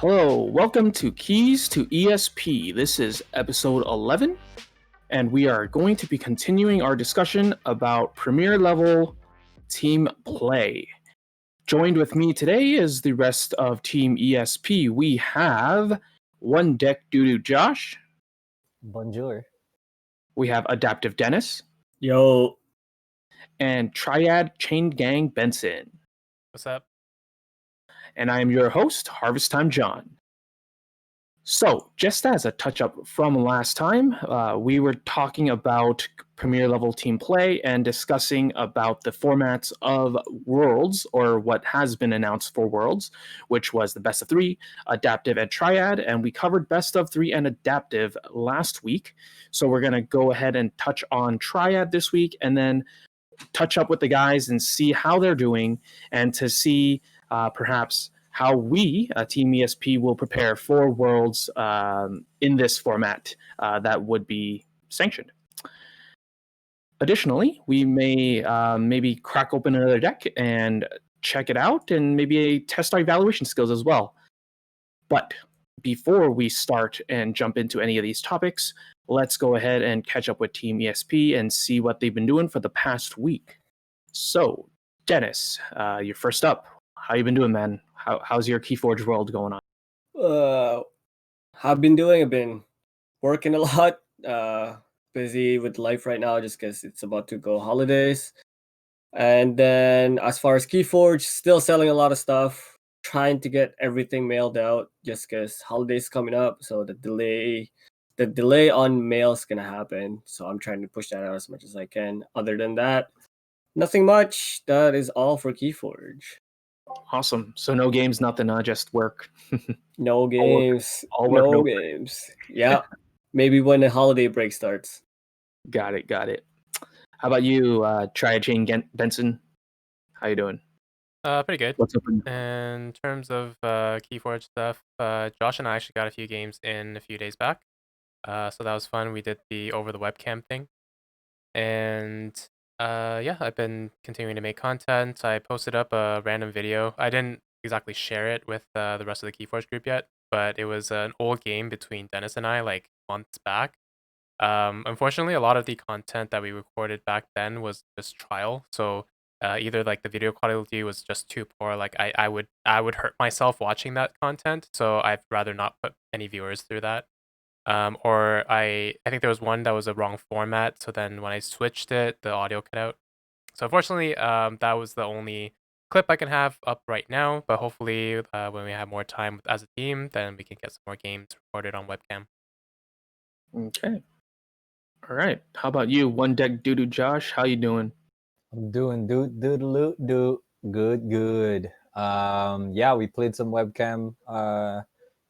Hello, welcome to Keys to ESP. This is episode 11, and we are going to be continuing our discussion about Premier level team play. Joined with me today is the rest of Team ESP. We have One Deck Doodoo Josh. Bonjour. We have Adaptive Dennis. Yo. And Triad Chain Gang Benson. What's up? And I am your host, Harvest Time John. So, just as a touch-up from last time, we were talking about Premier level team play and discussing about the formats of Worlds, or what has been announced for Worlds, which was the Best of 3, Adaptive, and Triad, and we covered Best of 3 and Adaptive last week. So we're going to go ahead and touch on Triad this week, and then touch up with the guys and see how they're doing, and to see perhaps how we, Team ESP, will prepare for Worlds in this format that would be sanctioned. Additionally, we may maybe crack open another deck and check it out, and maybe test our evaluation skills as well. But before we start and jump into any of these topics, let's go ahead and catch up with Team ESP and see what they've been doing for the past week. So, Dennis, you're first up. How you been doing, man? How's your Keyforge world going on? How I've been doing? I've been working a lot. Busy with life right now just because it's about to go holidays. And then as far as Keyforge, still selling a lot of stuff. Trying to get everything mailed out just because holidays coming up. So the delay on mail is gonna happen. So I'm trying to push that out as much as I can. Other than that, nothing much. That is all for Keyforge. Awesome. So no games, nothing, just work. No games. All work, no games. Yeah. Maybe when the holiday break starts. Got it. How about you, Triad Chain Benson? How you doing? Pretty good. What's up? In terms of Keyforge stuff, Josh and I actually got a few games in a few days back. So that was fun. We did the over the webcam thing. And yeah, I've been continuing to make content. I posted up a random video. I didn't exactly share it with the rest of the Keyforge group yet, but it was an old game between Dennis and I, like months back. Unfortunately, a lot of the content that we recorded back then was just trial. So either like the video quality was just too poor, like I would hurt myself watching that content. So I'd rather not put any viewers through that. Or I think there was one that was a wrong format. So then when I switched it, the audio cut out. So unfortunately, that was the only clip I can have up right now. But hopefully, when we have more time as a team, then we can get some more games recorded on webcam. Okay. All right. How about you, One Deck Doodoo Josh? How you doing? I'm doing good. Yeah, we played some webcam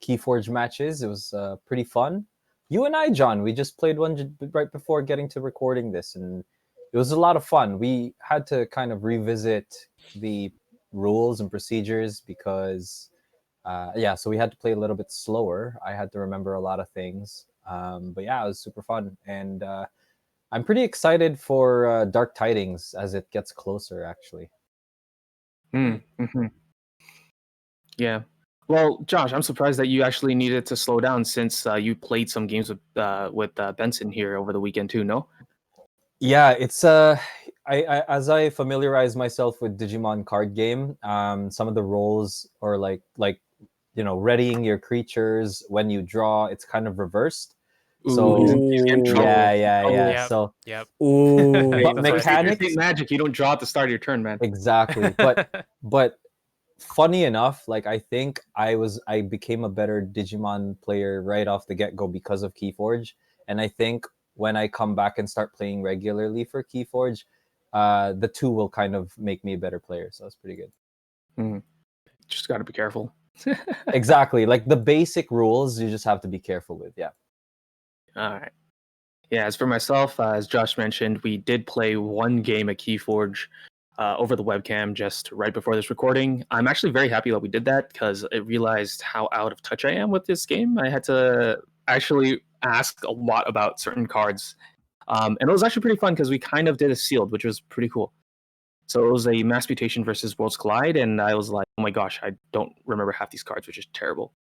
Keyforge matches. It was pretty fun. You and I, John, we just played one right before getting to recording this, and it was a lot of fun. We had to kind of revisit the rules and procedures because, so we had to play a little bit slower. I had to remember a lot of things. But yeah, it was super fun. And I'm pretty excited for Dark Tidings as it gets closer, actually. Mm-hmm. Yeah. Well, Josh, I'm surprised that you actually needed to slow down since you played some games with Benson here over the weekend too, no? Yeah, it's I as I familiarize myself with Digimon card game, some of the roles are like readying your creatures when you draw, it's kind of reversed. So yeah. Yep. So Yep. Ooh. mechanics, magic. You don't draw at the start of your turn, man. exactly. But funny enough, like I think I became a better Digimon player right off the get-go because of Keyforge. And I think when I come back and start playing regularly for Keyforge, the two will kind of make me a better player. So it's pretty good. Just got to be careful. Exactly. Like the basic rules, you just have to be careful with. Yeah. All right. Yeah, as for myself, as Josh mentioned, we did play one game at Keyforge over the webcam just right before this recording. I'm actually very happy that we did that because I realized how out of touch I am with this game. I had to actually ask a lot about certain cards. And it was actually pretty fun because we kind of did a sealed, which was pretty cool. So it was a Mass Mutation versus Worlds Collide, and I was like, oh my gosh, I don't remember half these cards, which is terrible.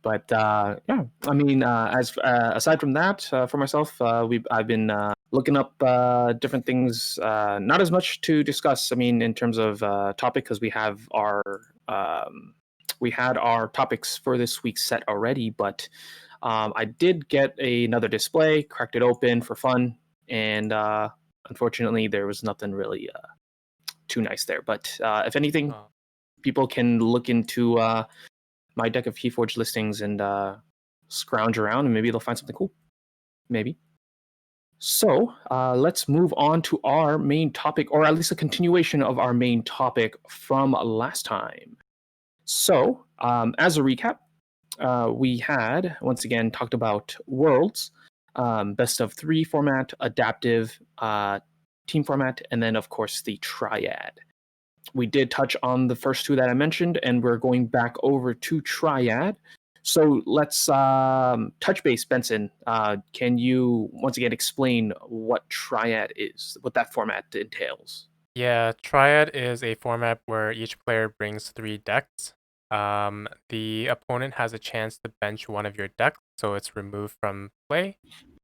But yeah, I mean, as aside from that, for myself, I've been looking up different things. Not as much to discuss. I mean, in terms of topic, because we had our topics for this week set already. But I did get another display, cracked it open for fun, and unfortunately, there was nothing really too nice there. But if anything, Oh. people can look into my deck of Keyforge listings and scrounge around, and maybe they'll find something cool. Maybe. So let's move on to our main topic, or at least a continuation of our main topic from last time. So, as a recap, we had once again talked about Worlds, best of 3 format, adaptive team format, and then of course the Triad. We did touch on the first 2 that I mentioned, and we're going back over to Triad. So let's touch base, Benson. Can you once again explain what Triad is, what that format entails? Yeah, Triad is a format where each player brings 3 decks. The opponent has a chance to bench one of your decks, so it's removed from play.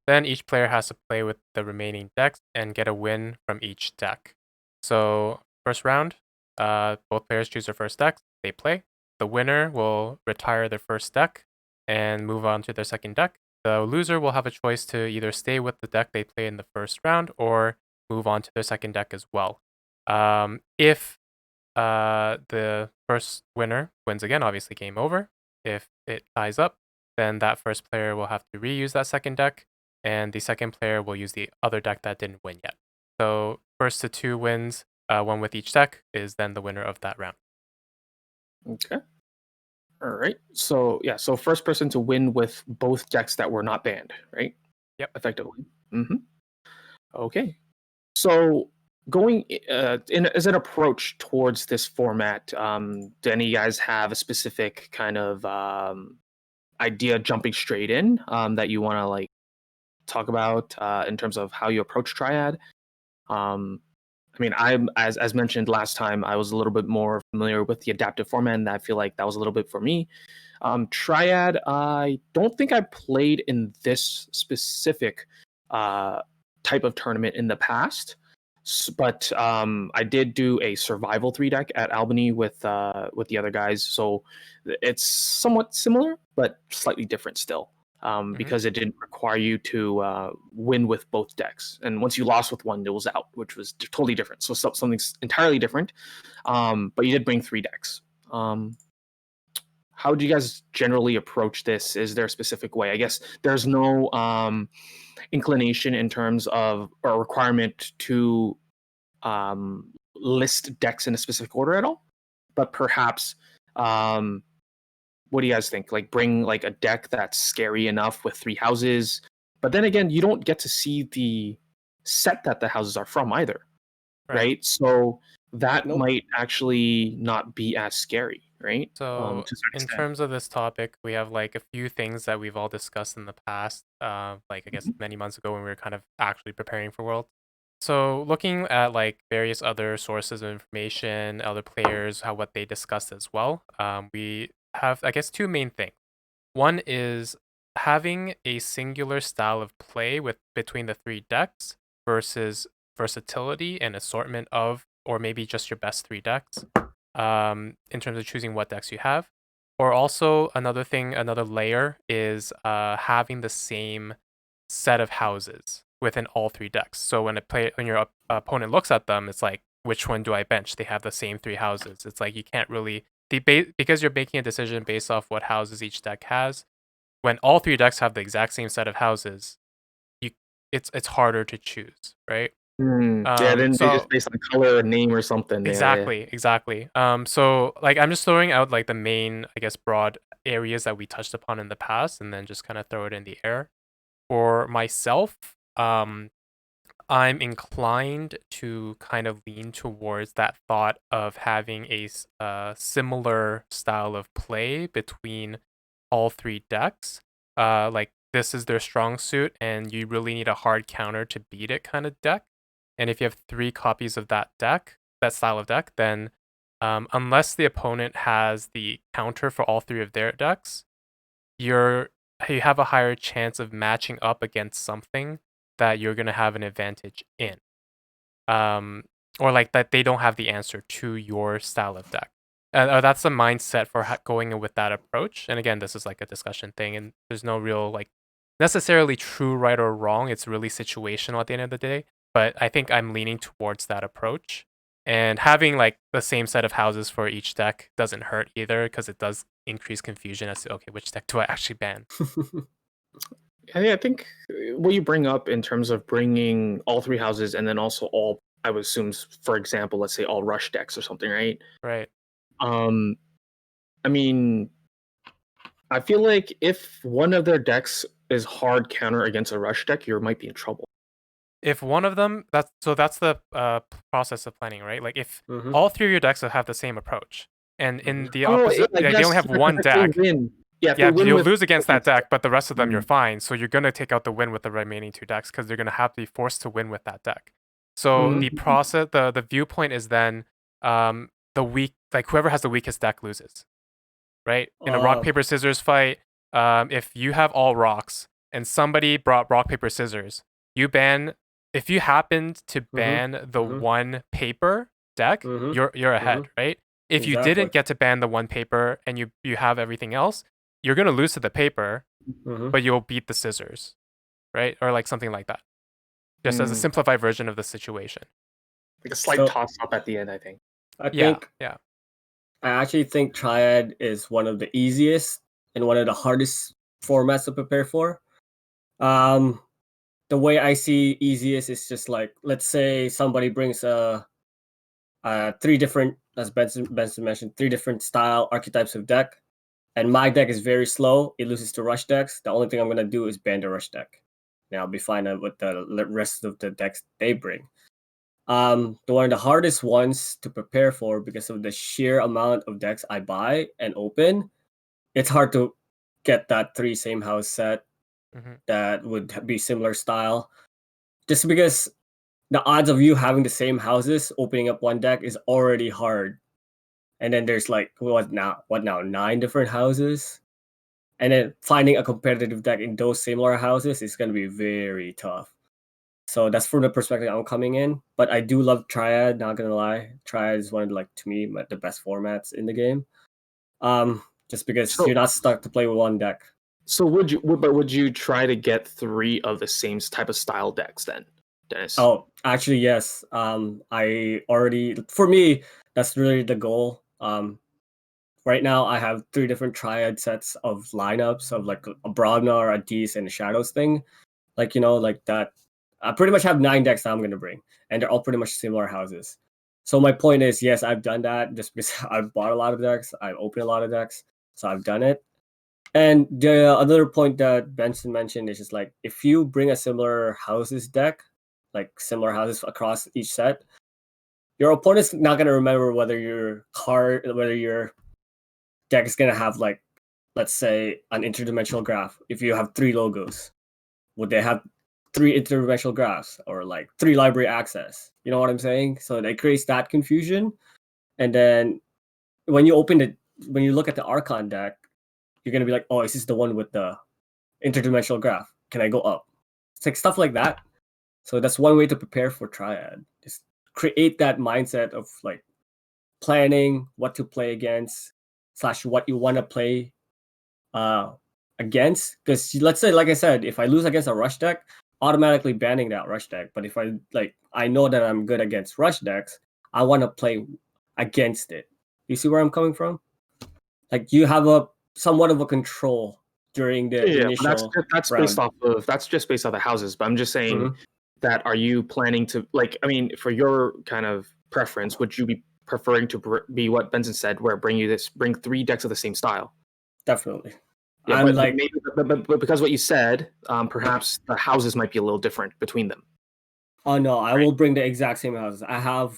Then each player has to play with the remaining decks and get a win from each deck. So first round, both players choose their first deck, they play. The winner will retire their first deck and move on to their second deck. The loser will have a choice to either stay with the deck they play in the first round or move on to their second deck as well. If the first winner wins again, obviously game over. If it ties up, then that first player will have to reuse that second deck, and the second player will use the other deck that didn't win yet. So first to 2 wins, one with each deck, is then the winner of that round. Okay. All right. So yeah, so first person to win with both decks that were not banned, right? Yep. Effectively. Mm-hmm. Okay. So going as an approach towards this format, do any of you guys have a specific kind of idea jumping straight in that you want to like talk about in terms of how you approach Triad? I mean, I'm as mentioned last time, I was a little bit more familiar with the adaptive format, and I feel like that was a little bit for me. Triad, I don't think I played in this specific type of tournament in the past, but I did do a survival 3 deck at Albany with the other guys, so it's somewhat similar but slightly different still. Because it didn't require you to win with both decks. And once you lost with one, it was out, which was totally different. So something entirely different. But you did bring 3 decks. How do you guys generally approach this? Is there a specific way? I guess there's no inclination in terms of or requirement to list decks in a specific order at all. But perhaps what do you guys think? Like bring like a deck that's scary enough with 3 houses, but then again, you don't get to see the set that the houses are from either, right? So that Nope. might actually not be as scary, right? So To a certain in extent. terms of this topic, we have like a few things that we've all discussed in the past, like I guess many months ago when we were kind of actually preparing for World. So looking at like various other sources of information, other players, what they discussed as well, we have I guess 2 main things. One is having a singular style of play with between the 3 decks versus versatility and assortment of, or maybe just your best 3 decks, in terms of choosing what decks you have. Or also another thing, another layer is having the same set of houses within all 3 decks. So when your opponent looks at them, it's like, which one do I bench? They have the same 3 houses. It's like you can't really because you're making a decision based off what houses each deck has. When all 3 decks have the exact same set of houses, it's harder to choose, right? Yeah, then they just So based on color or name or something. exactly. So like I'm just throwing out like the main, I guess, broad areas that we touched upon in the past, and then just kind of throw it in the air. For myself, I'm inclined to kind of lean towards that thought of having a similar style of play between all 3 decks. Like this is their strong suit and you really need a hard counter to beat it kind of deck. And if you have 3 copies of that deck, that style of deck, then unless the opponent has the counter for all 3 of their decks, you have a higher chance of matching up against something that you're gonna have an advantage in. Or like that they don't have the answer to your style of deck. That's the mindset for going in with that approach. And again, this is like a discussion thing, and there's no real like necessarily true right or wrong. It's really situational at the end of the day. But I think I'm leaning towards that approach. And having like the same set of houses for each deck doesn't hurt either, because it does increase confusion as to, okay, which deck do I actually ban? I think what you bring up in terms of bringing all 3 houses and then also all, I would assume, for example, let's say all rush decks or something, right? Right. I mean, I feel like if one of their decks is hard counter against a rush deck, you might be in trouble. If one of them, that's the process of planning, right? Like if Mhm. all 3 of your decks have the same approach, and in the Oh, opposite, like, they yes, only have if one they deck. win. Yeah, if they Yeah, win you'll with- lose against that deck, but the rest of them you're Mm. fine. So you're gonna take out the win with the remaining 2 decks because they're gonna have to be forced to win with that deck. So Mhm. the process, the viewpoint is then, the weak, like whoever has the weakest deck loses, right? In a rock paper scissors fight, if you have all rocks and somebody brought rock paper scissors, you ban. If you happened to ban the one paper deck, you're ahead, right? If you Exactly. didn't get to ban the one paper and you have everything else, you're gonna lose to the paper, but you'll beat the scissors, right? Or like something like that. Just as a simplified version of the situation. Like a slight So- toss up at the end, I think. I Yeah, think yeah. I actually think Triad is one of the easiest and one of the hardest formats to prepare for. The way I see easiest is just like, let's say somebody brings 3 different, as Benson mentioned, 3 different style archetypes of deck, and my deck is very slow. It loses to rush decks. The only thing I'm gonna do is ban the rush deck. Now I'll be fine with the rest of the decks they bring. One of the hardest ones to prepare for because of the sheer amount of decks I buy and open. It's hard to get that 3 same house set that would be similar style, just because the odds of you having the same houses opening up one deck is already hard, and then there's like what now 9 different houses, and then finding a competitive deck in those similar houses is going to be very tough. So that's from the perspective I'm coming in. But I do love Triad, not gonna lie. Triad is one of to me the best formats in the game. Just because you're not stuck to play with one deck. So would you try to get 3 of the same type of style decks then, Dennis? Oh, actually, yes. I already, for me, that's really the goal. Right now I have 3 different Triad sets of lineups of like a Brognar, a Dees, and a Shadows thing. Like that. I pretty much have 9 decks that I'm gonna bring, and they're all pretty much similar houses. So my point is, yes, I've done that just because I've bought a lot of decks, I've opened a lot of decks, so I've done it. And the other point that Benson mentioned is just like, if you bring a similar houses deck, like similar houses across each set, your opponent's not gonna remember whether your deck is gonna have, like, let's say, an interdimensional graph. If you have 3 logos, would they have 3 interdimensional graphs or like 3 library access? You know what I'm saying? So it creates that confusion. And then when you look at the Archon deck, you're gonna be like, oh, is this the one with the interdimensional graph? Can I go up? It's like stuff like that. So that's one way to prepare for Triad. Just create that mindset of like planning what to play against / what you want to play against. Because let's say, like I said, if I lose against a rush deck, automatically banning that rush deck. But if I know that I'm good against rush decks, I want to play against it. You see where I'm coming from? Like, you have a somewhat of a control during the initial that's based off of the houses. But I'm just saying that, are you planning to, like, I mean, for your kind of preference, would you be preferring to be what Benson said, where bring 3 decks of the same style? Definitely. Yeah, but because what you said, perhaps the houses might be a little different between them. Oh no, I will bring the exact same houses. I have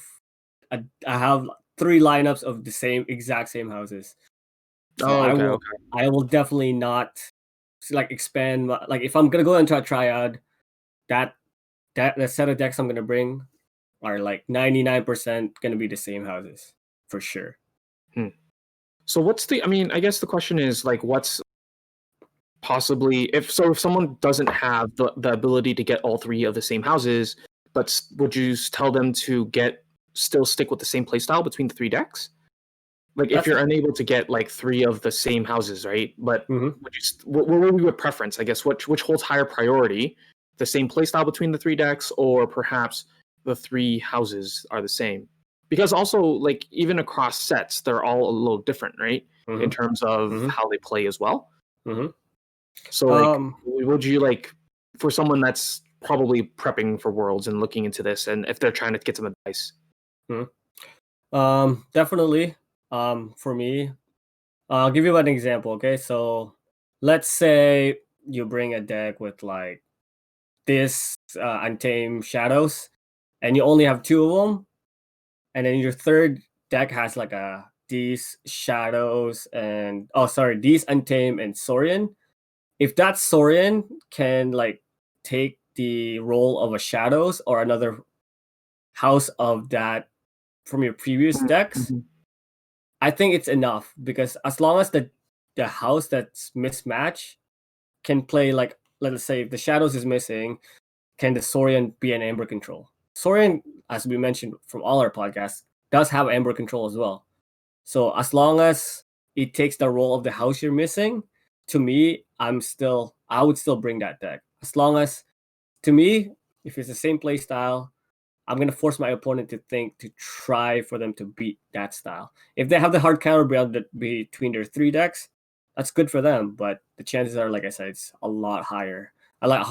3 lineups of the exact same houses. So I will definitely not like expand. Like if I'm gonna go into a triad, that the set of decks I'm gonna bring are like 99% gonna be the same houses for sure. So what's the? I mean, I guess the question is like, what's possibly if someone doesn't have the ability to get all three of the same houses, but would you tell them to still stick with the same playstyle between the three decks? Like if you're unable to get like three of the same houses, right? But what would be your preference? I guess which holds higher priority? The same playstyle between the three decks, or perhaps the three houses are the same? Because also like even across sets, they're all a little different, right? In terms of how they play as well. So like, would you like for someone that's probably prepping for Worlds and looking into this, and if they're trying to get some advice? Definitely. For me, I'll give you an example. Okay, so let's say you bring a deck with like this Untamed Shadows, and you only have two of them, and then your third deck has like these Shadows and these Untamed and Saurian. If that Saurian can like take the role of a Shadows or another house of that from your previous decks, I think it's enough, because as long as the house that's mismatched can play, like let's say if the Shadows is missing, can the Saurian be an Ember control? Saurian, as we mentioned from all our podcasts, does have Ember control as well. So as long as it takes the role of the house you're missing, to me, I would still bring that deck. As long as, to me, if it's the same play style, I'm gonna force my opponent to try for them to beat that style. If they have the hard counter between their three decks, that's good for them. But the chances are, like I said, it's a lot higher. A lot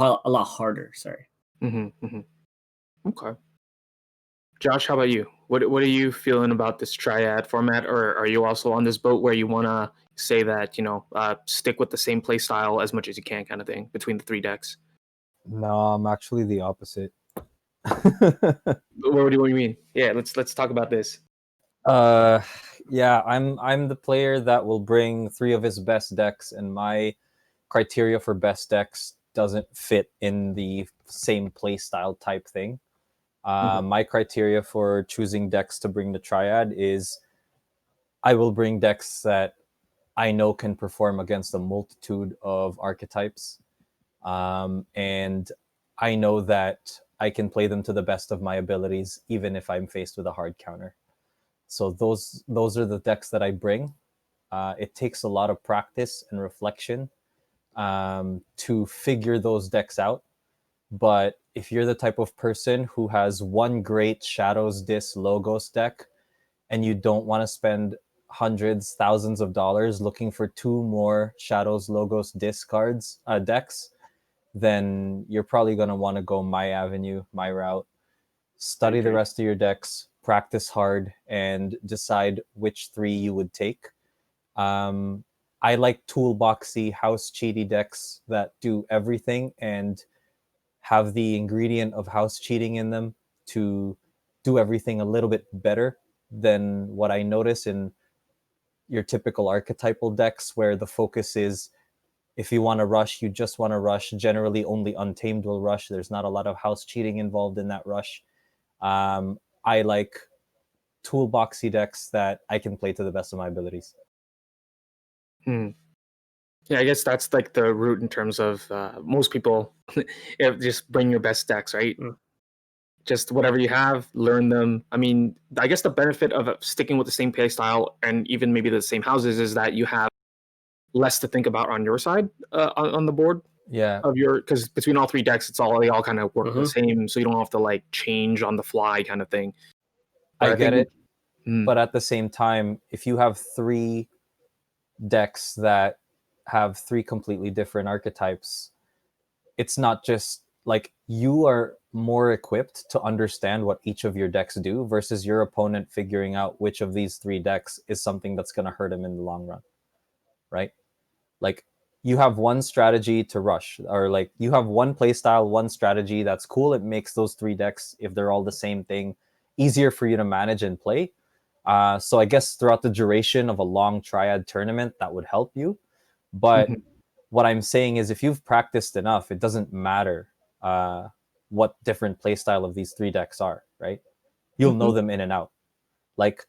harder. Sorry. Okay. Josh, how about you? What are you feeling about this triad format, or are you also on this boat where you want to say that stick with the same play style as much as you can, kind of thing, between the three decks? No, I'm actually the opposite. What do you mean? Yeah, let's talk about this. Yeah, I'm the player that will bring three of his best decks, and my criteria for best decks doesn't fit in the same play style type thing. My criteria for choosing decks to bring the triad is I will bring decks that I know can perform against a multitude of archetypes, and I know that I can play them to the best of my abilities, even if I'm faced with a hard counter. So those are the decks that I bring. It takes a lot of practice and reflection to figure those decks out. But if you're the type of person who has one great Shadows Dis Logos deck, and you don't want to spend hundreds, thousands of dollars looking for two more Shadows Logos Dis cards decks, then you're probably going to want to go my avenue, my route. Study the rest of your decks, practice hard, and decide which three you would take. I like toolboxy, house cheaty decks that do everything and have the ingredient of house cheating in them to do everything a little bit better than what I notice in your typical archetypal decks, where the focus is, if you want to rush, you just want to rush. Generally, only Untamed will rush. There's not a lot of house cheating involved in that rush. I like toolboxy decks that I can play to the best of my abilities. Yeah, I guess that's like the route in terms of most people. Just bring your best decks, right? Just whatever you have, learn them. I mean, I guess the benefit of sticking with the same play style and even maybe the same houses is that you have less to think about on your side on the board. Yeah, because between all three decks, they all kind of work the same, so you don't have to like change on the fly kind of thing. But I get it. But at the same time, if you have three decks that have three completely different archetypes, it's not just like you are more equipped to understand what each of your decks do versus your opponent figuring out which of these three decks is something that's going to hurt him in the long run, right? Like you have one strategy to rush, or like you have one playstyle, one strategy that's cool. It makes those three decks, if they're all the same thing, easier for you to manage and play. So I guess throughout the duration of a long triad tournament, that would help you. But what I'm saying is, if you've practiced enough, it doesn't matter what different playstyle of these 3 decks are, right? You'll know them in and out. Like,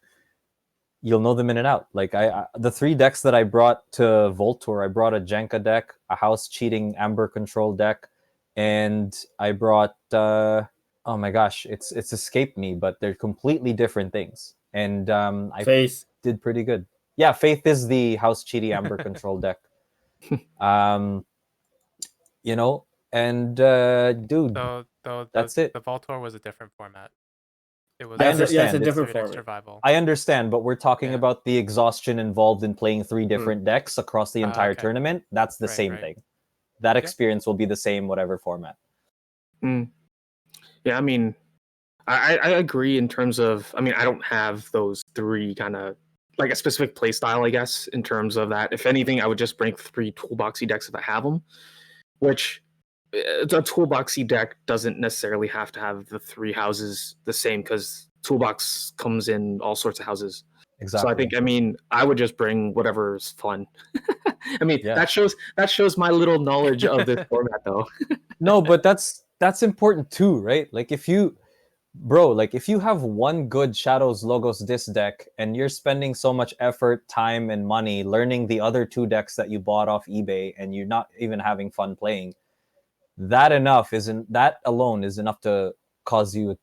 you'll know them in and out. Like, the 3 decks that I brought to Volt Tour, I brought a Jenka deck, a house cheating Amber control deck, and I brought oh my gosh, it's escaped me, but they're completely different things. And I Face. did pretty good. Yeah, Faith is the house cheaty Amber control deck. You know, and dude, Though that's it. the Voltor was a different format. It was I Yeah, it's a understand. different 3 deck format. survival. I understand, but we're talking Yeah. about the exhaustion involved in playing 3 different decks across the entire Okay. tournament. That's the Right, same right. thing. That experience will be the same, whatever format. Yeah, I mean, I agree in terms of, I mean, I don't have those 3 kind of, like a specific play style, I guess, in terms of that. If anything, I would just bring 3 toolboxy decks if I have them, which a toolboxy deck doesn't necessarily have to have the 3 houses the same, because toolbox comes in all sorts of houses. Exactly. So I think, I mean, I would just bring whatever's fun. I mean, Yeah. that shows my little knowledge of this format, though. No, but that's important too, right? Like, if you have one good Shadows Logos disc deck and you're spending so much effort, time, and money learning the other 2 decks that you bought off eBay, and you're not even having fun playing, that alone is enough to cause you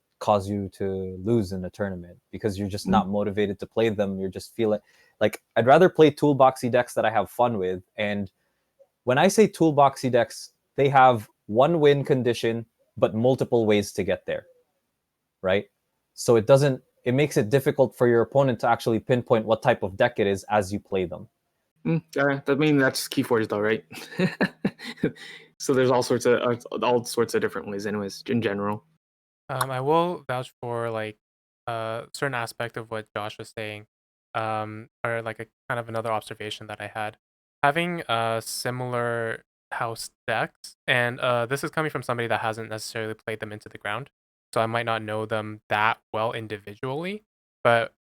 to lose in a tournament, because you're just not motivated to play them. You're just feeling like, I'd rather play toolboxy decks that I have fun with. And when I say toolboxy decks, they have one win condition but multiple ways to get there, right? So it makes it difficult for your opponent to actually pinpoint what type of deck it is as you play them. I mean, that's Keyforge, though, right? So there's all sorts of different ways, anyways, in general. I will vouch for like a certain aspect of what Josh was saying, or like a kind of another observation that I had. Having similar house decks, and this is coming from somebody that hasn't necessarily played them into the ground, so I might not know them that well individually. But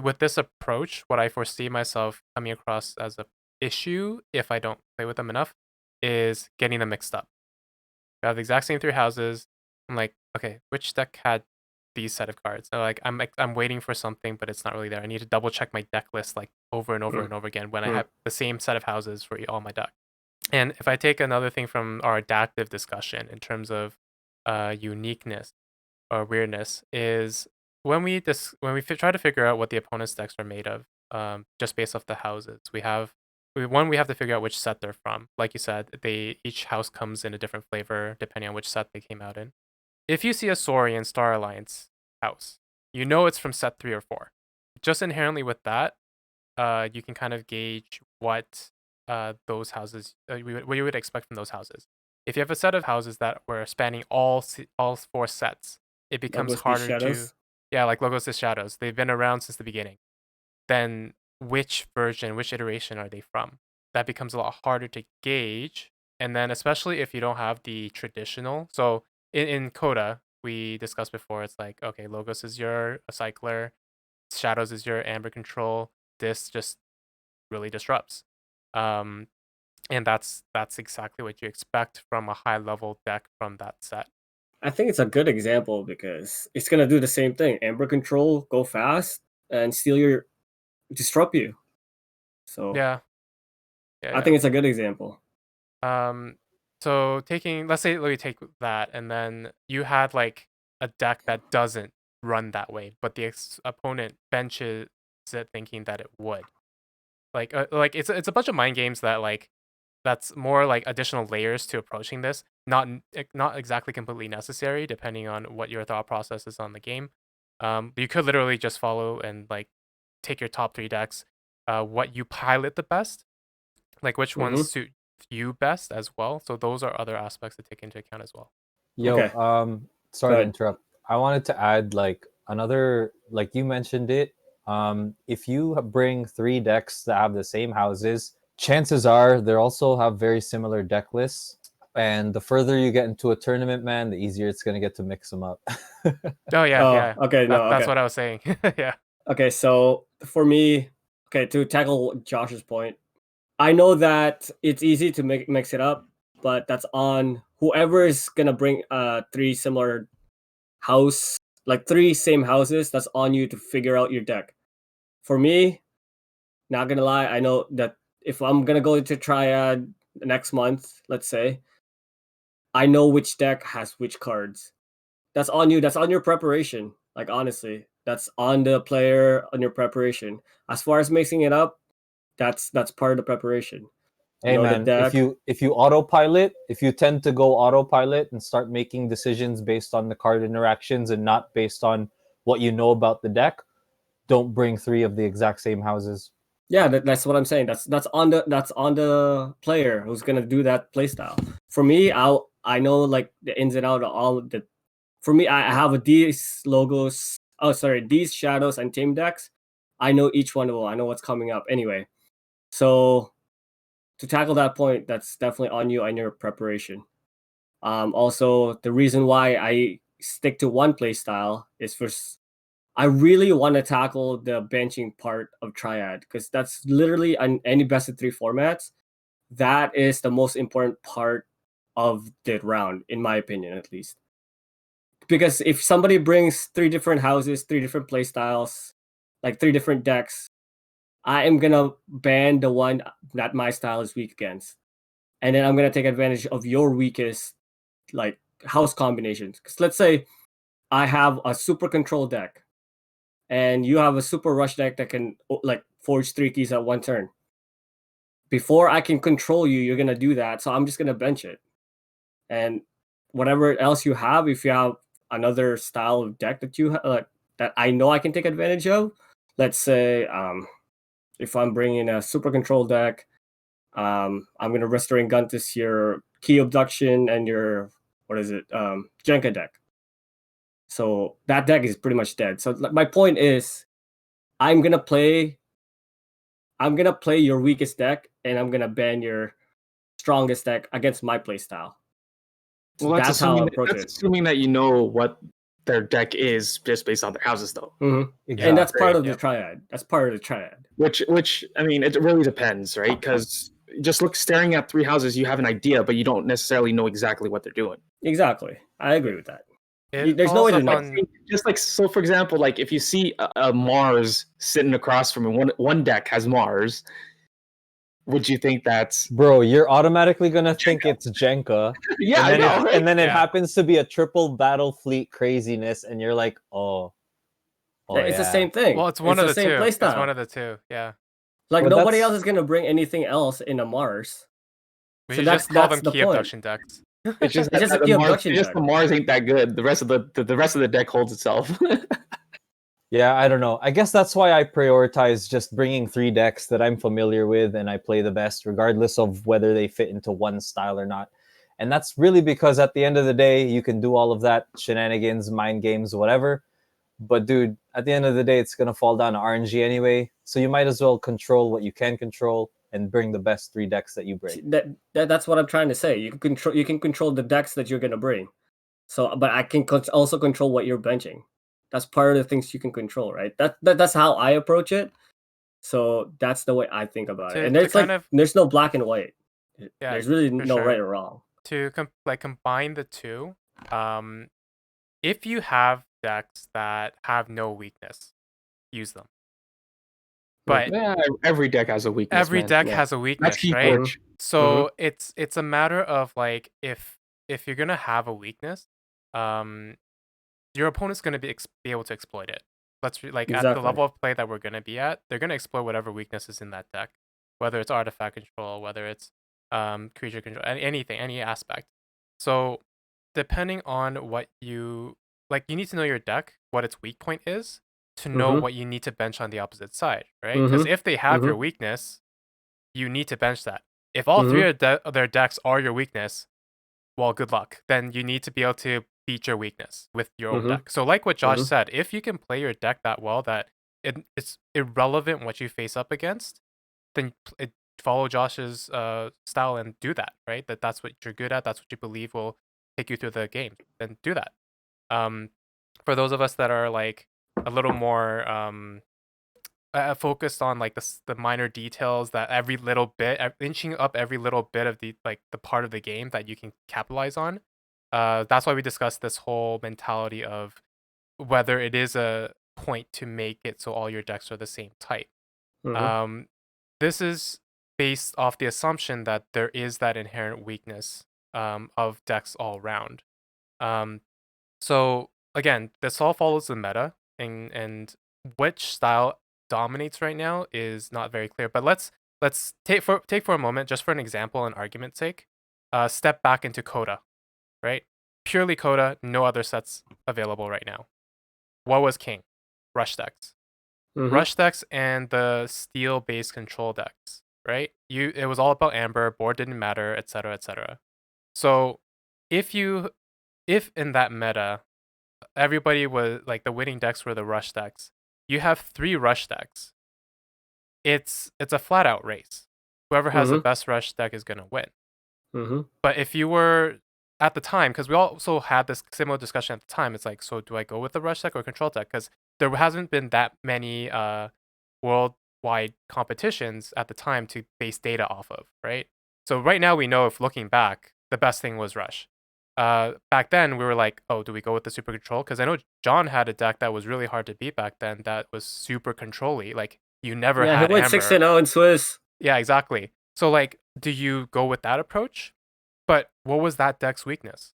with this approach, what I foresee myself coming across as a issue if I don't play with them enough is getting them mixed up. I have the exact same 3 houses. I'm like, okay, which deck had these set of cards? So like I'm waiting for something, but it's not really there. I need to double check my deck list like over and over and over again when I have the same set of houses for all my deck. And if I take another thing from our adaptive discussion in terms of uniqueness or weirdness, is when we try to figure out what the opponent's decks are made of, just based off the houses, we have to figure out which set they're from. Like you said, each house comes in a different flavor depending on which set they came out in. If you see a Saurian Star Alliance house, you know it's from set 3 or 4. Just inherently with that, you can kind of gauge what those houses, what you would expect from those houses. If you have a set of houses that were spanning all 4 sets, it becomes Logos harder to, Shadows. like Logos is Shadows. They've been around since the beginning. Then which version, which iteration are they from? That becomes a lot harder to gauge. And then especially if you don't have the traditional. So in Coda, we discussed before, it's like, okay, Logos is your cycler, Shadows is your Amber control. This just really disrupts. And that's exactly what you expect from a high level deck from that set. I think it's a good example because it's gonna do the same thing. Amber control, go fast, and disrupt you. So Yeah. I think it's a good example. So let's say take that, and then you had like a deck that doesn't run that way, but the opponent benches it thinking that it would. Like it's a bunch of mind games that like that's more like additional layers to approaching this. Not exactly completely necessary depending on what your thought process is on the game. You could literally just follow and like take your top 3 decks, what you pilot the best, like which ones suit you best as well. So those are other aspects to take into account as well. Yo, Okay. sorry to interrupt. I wanted to add like another, like you mentioned it. If you bring 3 decks that have the same houses, chances are they also have very similar deck lists. And the further you get into a tournament, man, the easier it's gonna get to mix them up. Oh yeah. Okay. That's what I was saying. Yeah. Okay, so for me, to tackle Josh's point, I know that it's easy to mix it up, but that's on whoever is gonna bring 3 similar house, like 3 same houses. That's on you to figure out your deck. For me, not gonna lie, I know that if I'm gonna go into Triad next month, let's say, I know which deck has which cards. That's on you. That's on your preparation. Like honestly, that's on the player, on your preparation. As far as mixing it up, that's part of the preparation. Hey Know the man, deck. if you autopilot, if you tend to go autopilot and start making decisions based on the card interactions and not based on what you know about the deck, don't bring 3 of the exact same houses. Yeah, that's what I'm saying. That's on the player who's gonna do that playstyle. For me, I know like the ins and out of all of the. For me, I have these logos. Oh, sorry, these shadows and team decks. I know each one of them. I know what's coming up. Anyway, so to tackle that point, that's definitely on you and your preparation. Also, the reason why I stick to one play style is I really want to tackle the benching part of Triad because that's literally on any best of 3 formats. That is the most important part of the round, in my opinion, at least. Because if somebody brings 3 different houses, 3 different play styles, like 3 different decks, I am gonna ban the one that my style is weak against, and then I'm gonna take advantage of your weakest like house combinations. Because let's say I have a super control deck, and you have a super rush deck that can like forge 3 keys at one turn. Before I can control you, you're gonna do that. So I'm just gonna bench it, and whatever else you have, if you have another style of deck that you that I know I can take advantage of. Let's say if I'm bringing a super control deck, I'm gonna restoring Guntus your key abduction and your what is it Jenka deck. So that deck is pretty much dead. So my point is, I'm gonna play your weakest deck, and I'm gonna ban your strongest deck against my playstyle. So Well, that's how I approach it. assuming that you know what their deck is just based on their houses, though. Mm-hmm. Exactly. And that's part of the Yep. Triad. That's part of the Triad. Which I mean, it really depends, right? Because just staring at 3 houses, you have an idea, but you don't necessarily know exactly what they're doing. Exactly. I agree with that. It There's no falls way to up know. on Just like so, for example, like if you see a Mars sitting across from me, one deck has Mars. Would you think that's Bro, you're automatically gonna think it's Jenka, yeah? and I then know, right? and then it Yeah. happens to be a triple battle fleet craziness, and you're like, oh It's the yeah. same thing. Well, it's one of the the same two. It's playstyle. one of the two. Yeah. Like But nobody that's- else is gonna bring anything else in a Mars. We So should just call that's them the key point. abduction decks. It's just It's just that a key the Mars, abduction it's just deck. the Mars ain't that good. The rest of the rest of the deck holds itself. Yeah, I don't know. I guess that's why I prioritize just bringing 3 decks that I'm familiar with and I play the best, regardless of whether they fit into one style or not. And that's really because at the end of the day, you can do all of that shenanigans, mind games, whatever. But dude, at the end of the day, it's gonna fall down to RNG anyway. So you might as well control what you can control and bring the best 3 decks that you bring. That's what I'm trying to say. You can control the decks that you're gonna bring. So, but I can also control what you're benching. That's part of the things you can control, right? That's how I approach it. So that's the way I think about it. And there's there's no black and white. Yeah, There's really for no sure. right or wrong. To combine the two, if you have decks that have no weakness, use them. But yeah, every deck has a weakness. every man. deck Yeah. has a That's weakness, right? Keyforge. So it's a matter of like if you're gonna have a weakness, your opponent's gonna be able to exploit it. At the Exactly. level of play that we're gonna be at, they're gonna exploit whatever weakness is in that deck, whether it's artifact control, whether it's creature control, anything, any aspect. So depending on what you like, you need to know your deck, what its weak point is, to know what you need to bench on the opposite side, right? Because if they have your weakness, you need to bench that. If all 3 of their decks are your weakness, well, good luck. Then you need to be able to beat your weakness with your own deck. So like what Josh said, if you can play your deck that well that it's irrelevant what you face up against, then follow Josh's style and do that, right? That's what you're good at. That's what you believe will take you through the game. Then do that. For those of us that are like a little more focused on like the minor details, that every little bit, inching up every little bit of the part of the game that you can capitalize on. That's why we discussed this whole mentality of whether it is a point to make it so all your decks are the same type. Mhm. This is based off the assumption that there is that inherent weakness of decks all around. So again, this all follows the meta, and which style dominates right now is not very clear. But let's take for a moment, just for an example and argument's sake, step back into Coda, right? Purely Coda, no other sets available right now. What was king? Rush decks. Mhm. Rush decks and the steel based control decks, right? It was all about Amber, board didn't matter, etc. etc. So if in that meta everybody was like, the winning decks were the rush decks, you have 3 rush decks. It's a flat out race. Whoever has the Mhm. best rush deck is gonna win. Mhm. But if you were at the time, because we also had this similar discussion at the time, it's like, so do I go with the rush deck or control deck? Because there hasn't been that many worldwide competitions at the time to base data off of, right? So right now we know, if looking back, the best thing was rush. Back then we were like, oh, do we go with the super control? Because I know John had a deck that was really hard to beat back then that was super control-y. Like, you never Yeah, he had went Amber. 6-0 in Swiss. Yeah, exactly. So like, do you go with that approach? But what was that deck's weakness?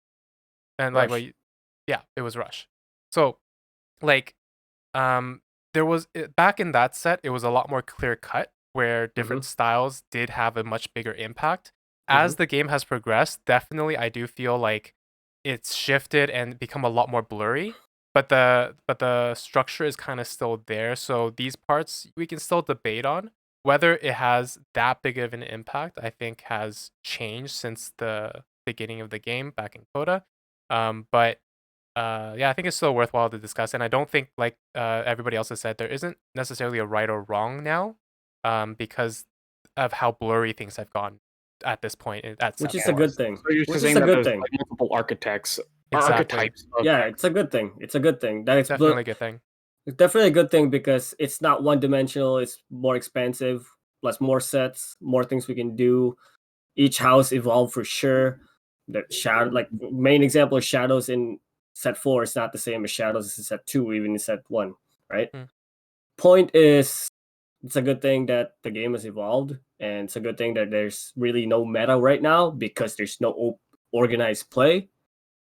And like, Rush. yeah, it was rush. So like, there was back in that set, it was a lot more clear cut, where different styles did have a much bigger impact. As the game has progressed, definitely I do feel like it's shifted and become a lot more blurry. But the structure is kind of still there. So these parts we can still debate on. Whether it has that big of an impact, I think, has changed since the beginning of the game back in Coda. But yeah, I think it's still worthwhile to discuss, and I don't think, like everybody else has said, there isn't necessarily a right or wrong now, because of how blurry things have gone at this point at Which set is a good 4. thing. So you're Which just is saying a that good there's thing. like multiple architects or Exactly. archetypes of Yeah, deck. it's a good thing. It's a good thing. That it's Definitely a good thing. It's definitely a good thing because it's not one dimensional. It's more expansive, plus more sets, more things we can do. Each house evolved for sure. The shadow, like main example of shadows in set 4 is not the same as shadows in set 2, even in set 1, right? Mm. Point is, it's a good thing that the game has evolved, and it's a good thing that there's really no meta right now because there's no organized play.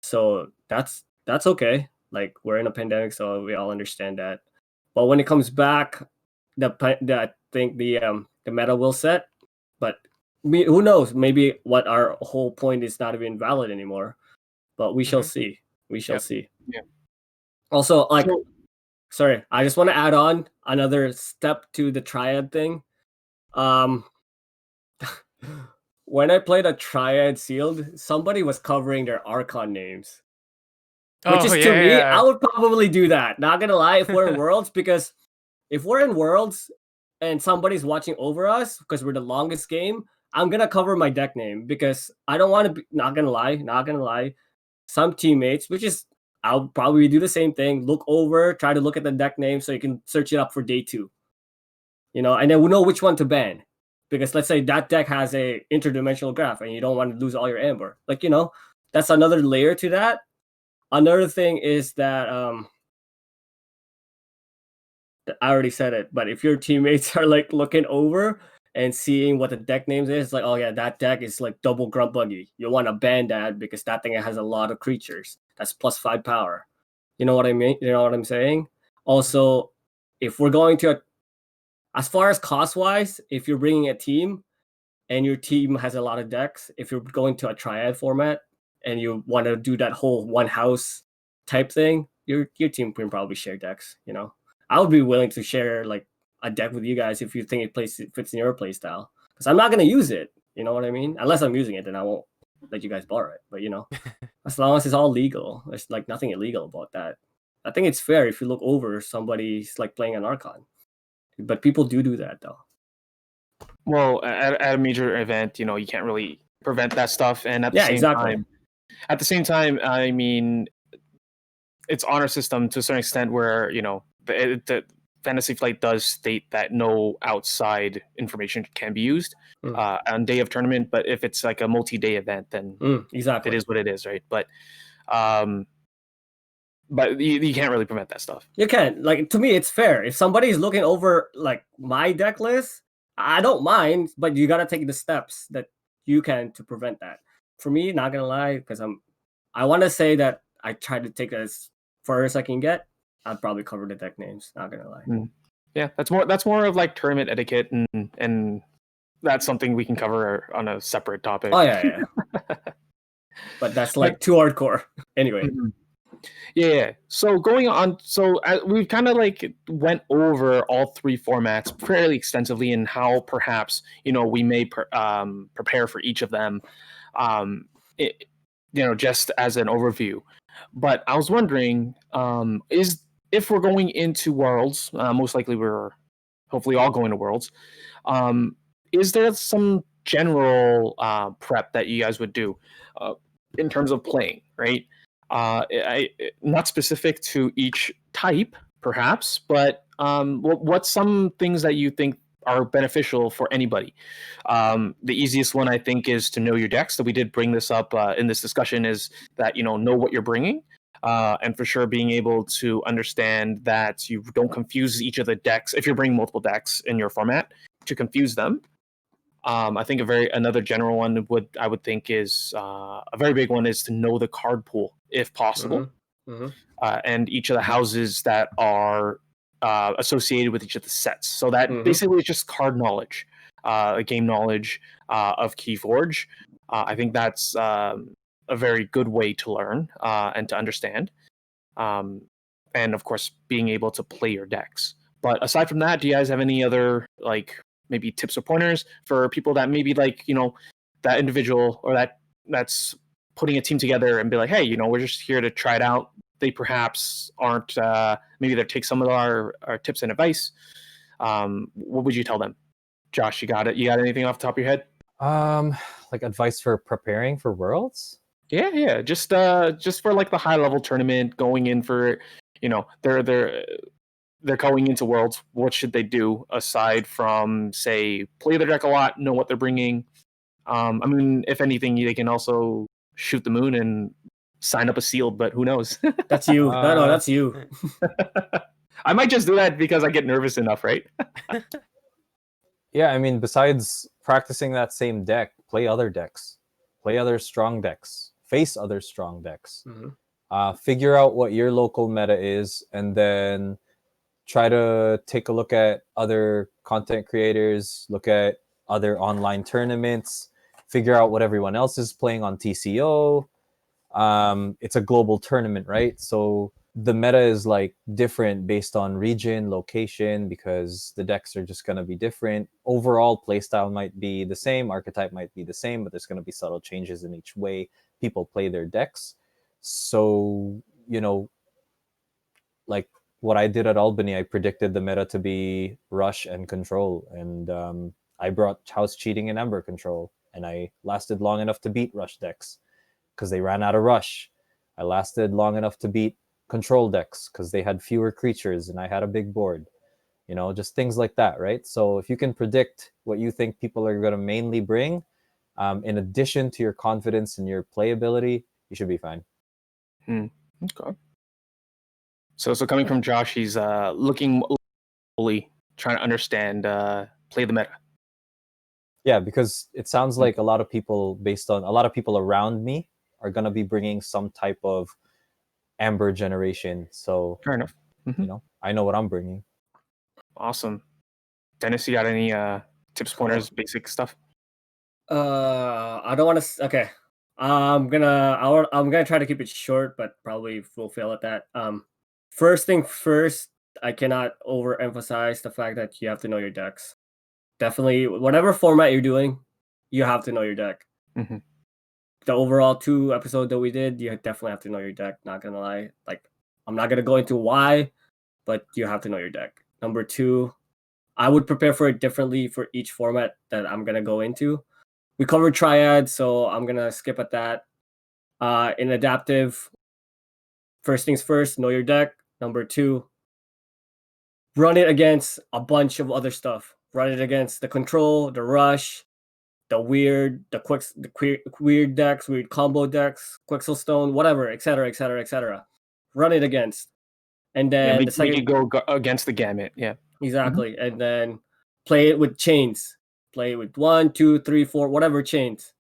So that's okay. Like, we're in a pandemic, so we all understand that. But when it comes back, I think the meta will set. But who knows? Maybe what our whole point is not even valid anymore. But we shall Mhm. see. We shall Yep. see. Yeah. Also, like, So- sorry, I just want to add on another step to the Triad thing. Um, when I played a Triad sealed, somebody was covering their Archon names. Which Oh is, to yeah, me, yeah. I would probably do that. Not gonna lie, if we're in Worlds, because if we're in Worlds and somebody's watching over us because we're the longest game, I'm gonna cover my deck name because I don't want to be. Not gonna lie. Some teammates, which is, I'll probably do the same thing. Look over, try to look at the deck name so you can search it up for day 2. And then we know which one to ban. Because let's say that deck has a interdimensional graph and you don't want to lose all your amber. That's another layer to that. Another thing is that I already said it, but if your teammates are like looking over and seeing what the deck names is, it's like, oh yeah, that deck is like double grunt buggy. You want to ban that because that thing has a lot of creatures. That's +5 power. You know what I mean? You know what I'm saying? Also, if we're going to, as far as cost wise, if you're bringing a team and your team has a lot of decks, if you're going to a triad format and you want to do that whole one house type thing, your team can probably share decks. I would be willing to share like a deck with you guys if you think it fits in your play style. Because I'm not gonna use it. You know what I mean? Unless I'm using it, then I won't let you guys borrow it. But as long as it's all legal, there's like nothing illegal about that. I think it's fair if you look over somebody's like playing an Archon. But people do that though. Well, at a major event, you can't really prevent that stuff, and Yeah, exactly. at the same time, I mean, it's honor system to a certain extent where Fantasy Flight does state that no outside information can be used on day of tournament. But if it's like a multi-day event, then exactly, it is what it is, right? But you can't really prevent that stuff. You can. Like, to me, it's fair. If somebody's looking over like my deck list, I don't mind, but you gotta take the steps that you can to prevent that. For me, not gonna lie, because I want to say that I try to take it as far as I can get. I'd probably cover the deck names. Not gonna lie. Yeah, that's more of like tournament etiquette, and that's something we can cover on a separate topic. Oh yeah. But that's like too hardcore. Anyway. Yeah. So going on, we've kind of like went over all three formats fairly extensively and how perhaps we may prepare for each of them, just as an overview. But I was wondering, if we're going into Worlds, most likely we're hopefully all going to Worlds. Is there some general prep that you guys would do in terms of playing, right? Not specific to each type, perhaps, but what's some things that you think are beneficial for anybody? The easiest one, I think, is to know your decks. So we did bring this up in this discussion, is that know what you're bringing, and for sure being able to understand that you don't confuse each of the decks if you're bringing multiple decks in your format, to confuse them. I think another general one I would think is a very big one is to know the card pool if possible, and each of the houses that are associated with each of the sets. So that basically is just card knowledge, game knowledge of Keyforge. I think that's a very good way to learn and to understand, and of course being able to play your decks. But aside from that, do you guys have any other maybe tips or pointers for people that maybe that individual or that's putting a team together and be like, hey, we're just here to try it out. They perhaps aren't, maybe they take some of our tips and advice. What would you tell them? Josh, you got it? You got anything off the top of your head? Like advice for preparing for Worlds? Yeah. Just for like the high level tournament, going in for, they're going into Worlds. What should they do aside from, say, play their deck a lot, know what they're bringing? I mean, if anything, they can also shoot the moon and sign up a sealed, but who knows? That's you. No, that's you. I might just do that because I get nervous enough, right? Yeah, I mean, besides practicing that same deck, play other decks. Play other strong decks. Face other strong decks. Figure out what your local meta is, and then try to take a look at other content creators, look at other online tournaments, figure out what everyone else is playing on TCO. It's a global tournament, right? So the meta is like different based on region, location, because the decks are just going to be different. Overall playstyle might be the same, archetype might be the same, but there's going to be subtle changes in each way people play their decks. So, like what I did at Albany, I predicted the meta to be Rush and Control, and I brought House Cheating and Ember Control, and I lasted long enough to beat Rush decks because they ran out of Rush. I lasted long enough to beat Control decks because they had fewer creatures and I had a big board. Just things like that, right? So if you can predict what you think people are going to mainly bring, in addition to your confidence and your playability, you should be fine. Okay. So coming from Josh, he's looking fully trying to understand, play the meta. Yeah, because it sounds like a lot of people around me are going to be bringing some type of Amber generation. So fair enough. I know what I'm bringing. Awesome. Dennis, you got any tips, pointers, basic stuff? I don't want to. Okay, I'm gonna try to keep it short, but probably will fail at that. First thing first, I cannot overemphasize the fact that you have to know your decks. Definitely, whatever format you're doing, you have to know your deck. The overall 2 episodes that we did, you definitely have to know your deck. Not gonna lie, like I'm not gonna go into why, but you have to know your deck. Number 2, I would prepare for it differently for each format that I'm gonna go into. We covered Triad, so I'm gonna skip at that. In adaptive, first things first, know your deck. Number 2, run it against a bunch of other stuff. Run it against the control, the rush, the weird decks, weird combo decks, Quixelstone, whatever, etc., etc., etc. Run it against, and Yeah, then the make second it go against the gamut. Yeah. exactly, and then play it with chains. Play it with 1, 2, 3, 4, whatever chains,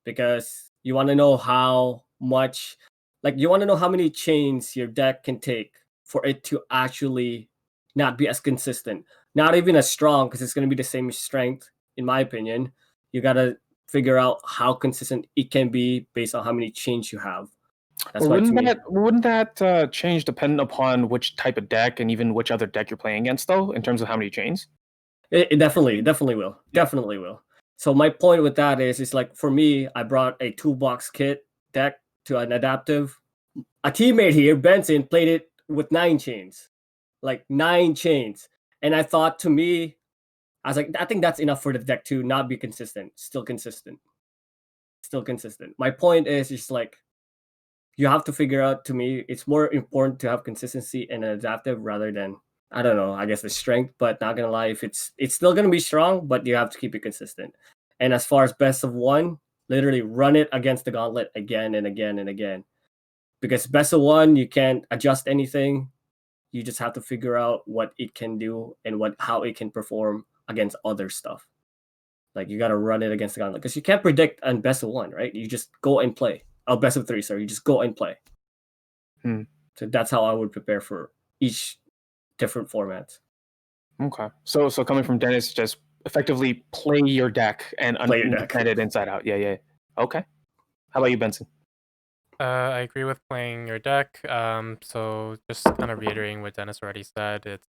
because you want to know how much, like you want to know how many chains your deck can take for it to actually not be as consistent, not even as strong, because it's going to be the same strength, in my opinion. You got to figure out how consistent it can be based on how many chains you have. That's Well, why to me, wouldn't that change depending upon which type of deck and even which other deck you're playing against, though, in terms of how many chains? it definitely will, Yeah. definitely will. So my point with that is like, for me, I brought a toolbox kit deck to an adaptive. A teammate here, Benson, played it with 9 chains, like 9 chains. And I thought, to me, I was like, I think that's enough for the deck to not be consistent. Still consistent. Still consistent. My point is just like, you have to figure out, to me, it's more important to have consistency and an adaptive rather than, I don't know, I guess the strength, but not gonna lie, if it's still gonna be strong, but you have to keep it consistent. And as far as best of one, literally run it against the gauntlet again and again and again. Because best of one, you can't adjust anything. You just have to figure out what it can do and how it can perform against other stuff. Like, you gotta run it against the gauntlet, because you can't predict on best of one, right? You just go and play. Oh, best of 3, sorry. You just go and play. So that's how I would prepare for each different format. Okay. So coming from Dennis, just effectively play your deck and Play your deck. understand it inside out. Yeah, yeah. Okay. How about you, Benson? I agree with playing your deck. So just kind of reiterating what Dennis already said, it's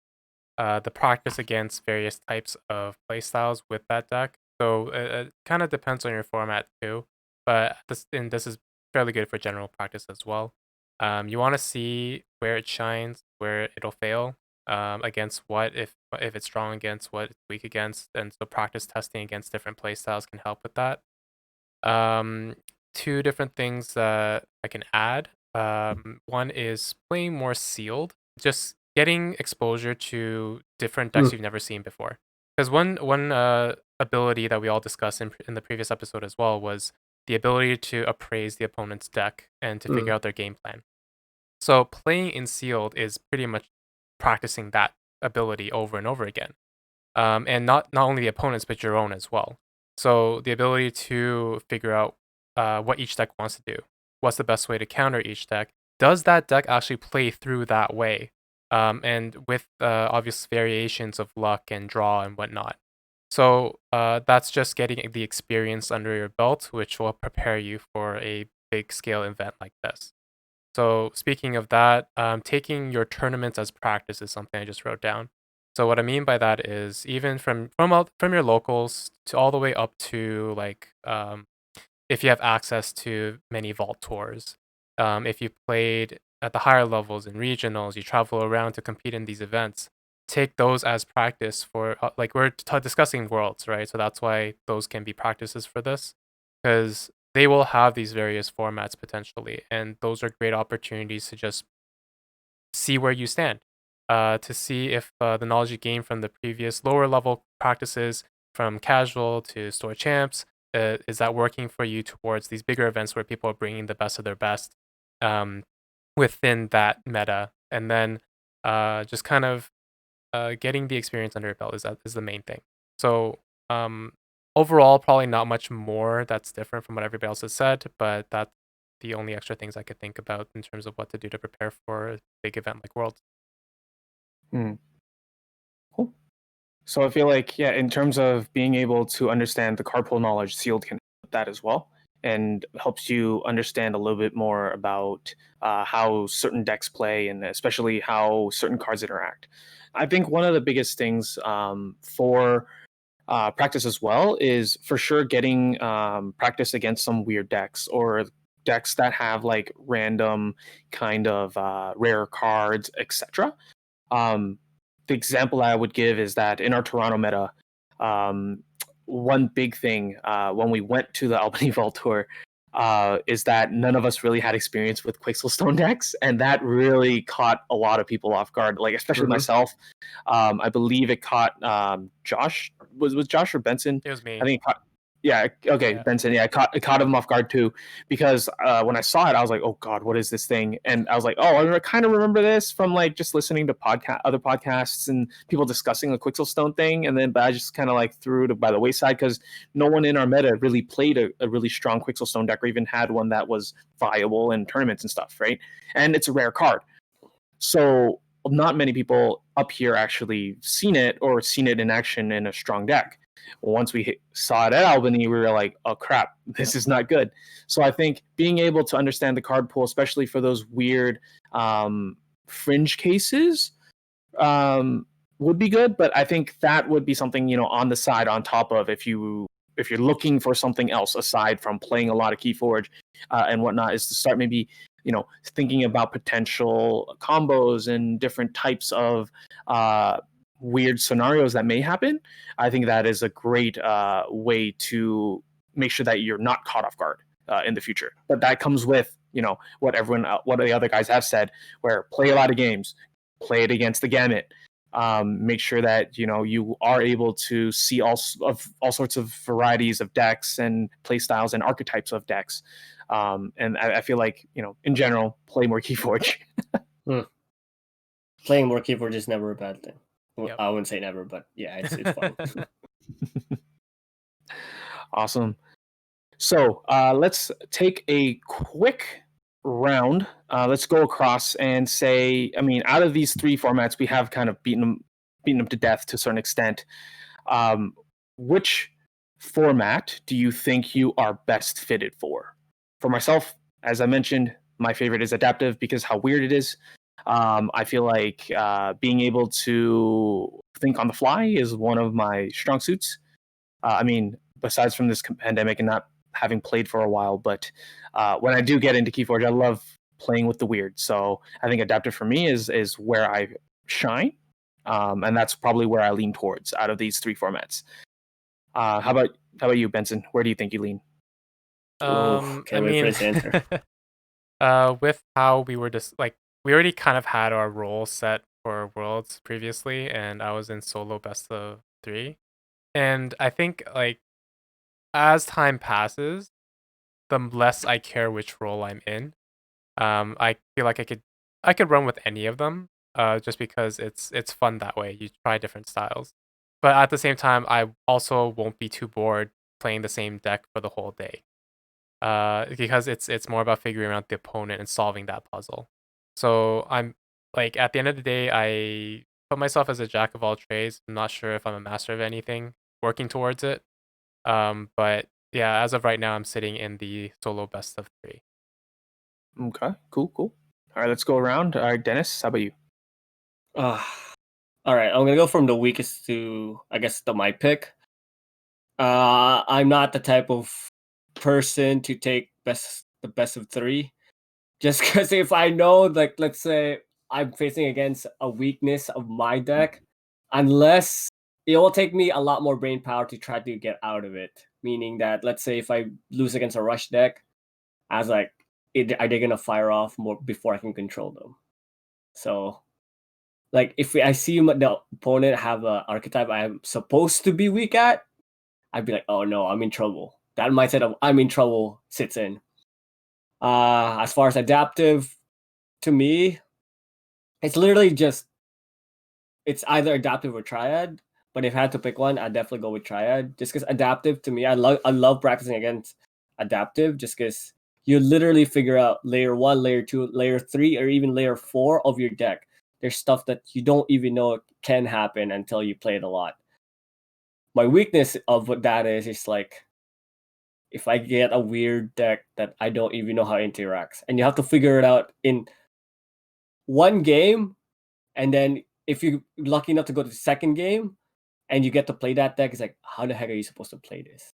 the practice against various types of playstyles with that deck. So it kind of depends on your format too, but this is fairly good for general practice as well. You want to see where it shines, where it'll fail, against what, if it's strong against what it's weak against, and so practice testing against different playstyles can help with that. Um, Two different things that I can add. One is playing more sealed, just getting exposure to different decks you've never seen before. Because one ability that we all discussed in the previous episode as well was the ability to appraise the opponent's deck and to figure out their game plan. So playing in sealed is pretty much practicing that ability over and over again, and not only the opponents but your own as well. So the ability to figure out what each deck wants to do, what's the best way to counter each deck. Does that deck actually play through that way? And with obvious variations of luck and draw and whatnot. So that's just getting the experience under your belt, which will prepare you for a big scale event like this. So speaking of that, taking your tournaments as practice is something I just wrote down. So what I mean by that is even from your locals to all the way up to like if you have access to many vault tours, if you played at the higher levels in regionals, you travel around to compete in these events. Take those as practice for like we're discussing worlds, right? So that's why those can be practices for this, because they will have these various formats potentially, and those are great opportunities to just see where you stand, to see if the knowledge you gain from the previous lower level practices, from casual to store champs, is that working for you towards these bigger events where people are bringing the best of their best within that meta, and then just kind of getting the experience under your belt is the main thing. So overall, probably not much more that's different from what everybody else has said, but that's the only extra things I could think about in terms of what to do to prepare for a big event like Worlds. Cool. So I feel like, yeah, in terms of being able to understand the card pool knowledge, sealed can help that as well, and helps you understand a little bit more about how certain decks play and especially how certain cards interact. I think one of the biggest things for practice as well is for sure getting practice against some weird decks or decks that have like random kind of rare cards, etc. The example I would give is that in our Toronto meta, one big thing when we went to the Albany Vault Tour is that none of us really had experience with Quixelstone decks, and that really caught a lot of people off guard, like especially myself. I believe it caught Josh. Was Josh or Benson? It was me. I think it caught. Yeah. Okay, Yeah. Benson. Yeah, it caught him off guard too, because when I saw it, I was like, "Oh God, what is this thing?" And I was like, "Oh, I kind of remember this from like just listening to other podcasts and people discussing the Quixelstone thing." And then, but I just kind of like threw it by the wayside because no one in our meta really played a really strong Quixelstone deck, or even had one that was viable in tournaments and stuff, right? And it's a rare card, so not many people up here actually seen it or seen it in action in a strong deck. Once we saw it at Albany, we were like, oh crap, this is not good. So I think being able to understand the card pool, especially for those weird fringe cases, would be good. But I think that would be something, on the side, on top of, if you're looking for something else aside from playing a lot of Keyforge and whatnot, is to start maybe thinking about potential combos and different types of weird scenarios that may happen. I think that is a great way to make sure that you're not caught off guard in the future. But that comes with what the other guys have said, where play a lot of games, play it against the gamut. Make sure that you are able to see all sorts of varieties of decks and play styles and archetypes of decks. And I feel like in general, play more Keyforge. Playing more Keyforge is never a bad thing. Well, Yep. I wouldn't say never, but yeah, it's fun. Awesome. So let's take a quick round. Let's go across and say, out of these three formats, we have kind of beaten them to death to a certain extent. Which format do you think you are best fitted for? For myself, as I mentioned, my favorite is adaptive because how weird it is. I feel like being able to think on the fly is one of my strong suits. Besides from this pandemic and not having played for a while, but when I do get into Keyforge, I love playing with the weird. So I think adaptive for me is where I shine, and that's probably where I lean towards out of these three formats. How about you, Benson? Where do you think you lean? Can't wait for this answer. With how we were just we already kind of had our role set for Worlds previously, and I was in solo best of 3. And I think as time passes, the less I care which role I'm in. I feel like I could run with any of them, just because it's fun that way. You try different styles, but at the same time, I also won't be too bored playing the same deck for the whole day. Because it's more about figuring out the opponent and solving that puzzle. So I'm at the end of the day, I put myself as a jack of all trades. I'm not sure if I'm a master of anything, working towards it. But yeah, as of right now, I'm sitting in the solo best of 3. Okay, cool. All right, let's go around. All right, Dennis, how about you? All right, I'm gonna go from the weakest to, I guess, my pick. I'm not the type of person to take the best of 3, just because if I know, let's say I'm facing against a weakness of my deck, unless it will take me a lot more brain power to try to get out of it. Meaning that, let's say if I lose against a rush deck, I was like, are they gonna fire off more before I can control them? So, if I see the opponent have an archetype I'm supposed to be weak at, I'd be like, oh no, I'm in trouble. That mindset of I'm in trouble sits in. As far as adaptive, to me, it's literally it's either adaptive or triad. But if I had to pick one, I'd definitely go with triad. Just because adaptive to me, I love practicing against adaptive, just because you literally figure out layer 1, layer 2, layer 3, or even layer 4 of your deck. There's stuff that you don't even know can happen until you play it a lot. My weakness of what that is if I get a weird deck that I don't even know how it interacts, and you have to figure it out in one game, and then if you're lucky enough to go to the second game and you get to play that deck, it's like, how the heck are you supposed to play this?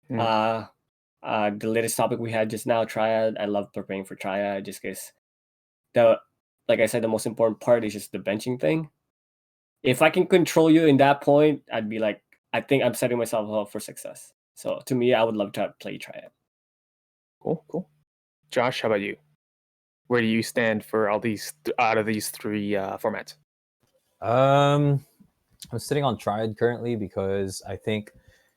The latest topic we had just now, Triad. I love preparing for Triad just because like I said, the most important part is just the benching thing. If I can control you in that point, I'd be like, I think I'm setting myself up for success. So to me, I would love to play Triad. Cool. Josh, how about you? Where do you stand for all these out of these three formats? I'm sitting on Triad currently because I think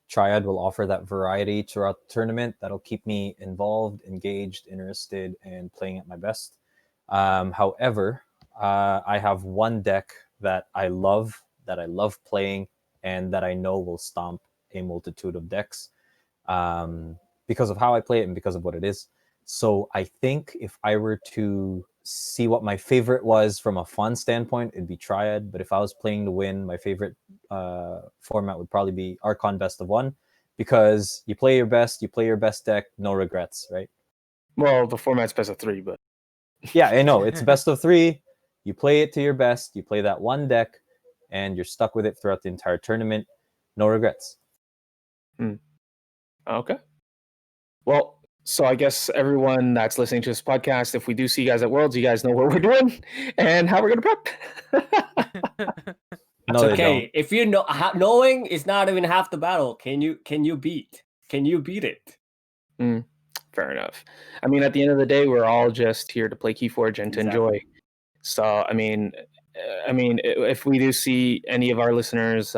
Triad will offer that variety throughout the tournament that'll keep me involved, engaged, interested, and playing at my best. However, I have one deck that I love playing, and that I know will stomp a multitude of decks because of how I play it and because of what it is. So I think if I were to see what my favorite was from a fun standpoint, it'd be Triad. But if I was playing to win, my favorite format would probably be Archon Best of One, because you play your best deck, no regrets, right? Well, the format's best of 3, but Yeah, I know it's best of 3. You play it to your best. You play that one deck, and you're stuck with it throughout the entire tournament. No regrets. okay. Well, so I guess everyone that's listening to this podcast, if we do see you guys at Worlds, you guys know what we're doing and how we're gonna prep. No, It's they okay. don't. If you know, knowing is not even half the battle. Can you beat it? Fair enough. I mean, at the end of the day, we're all just here to play Keyforge and to enjoy. So, I mean, if we do see any of our listeners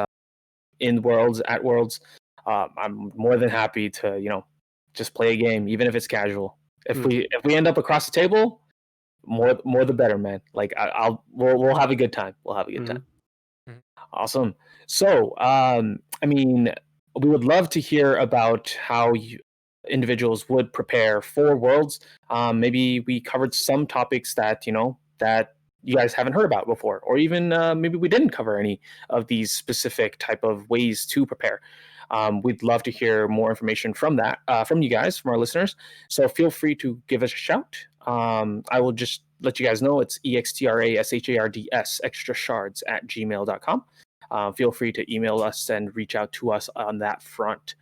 in Worlds at Worlds, I'm more than happy to just play a game, even if it's casual. If we end up across the table, more the better, man. Like we'll have a good time. We'll have a good time. Awesome. So, I mean, we would love to hear about how individuals would prepare for Worlds. Maybe we covered some topics that that you guys haven't heard about before, or even maybe we didn't cover any of these specific type of ways to prepare. We'd love to hear more information from that, from you guys, from our listeners. So feel free to give us a shout. I will just let you guys know it's extrashards, extrashards at gmail.com. Feel free to email us and reach out to us on that front.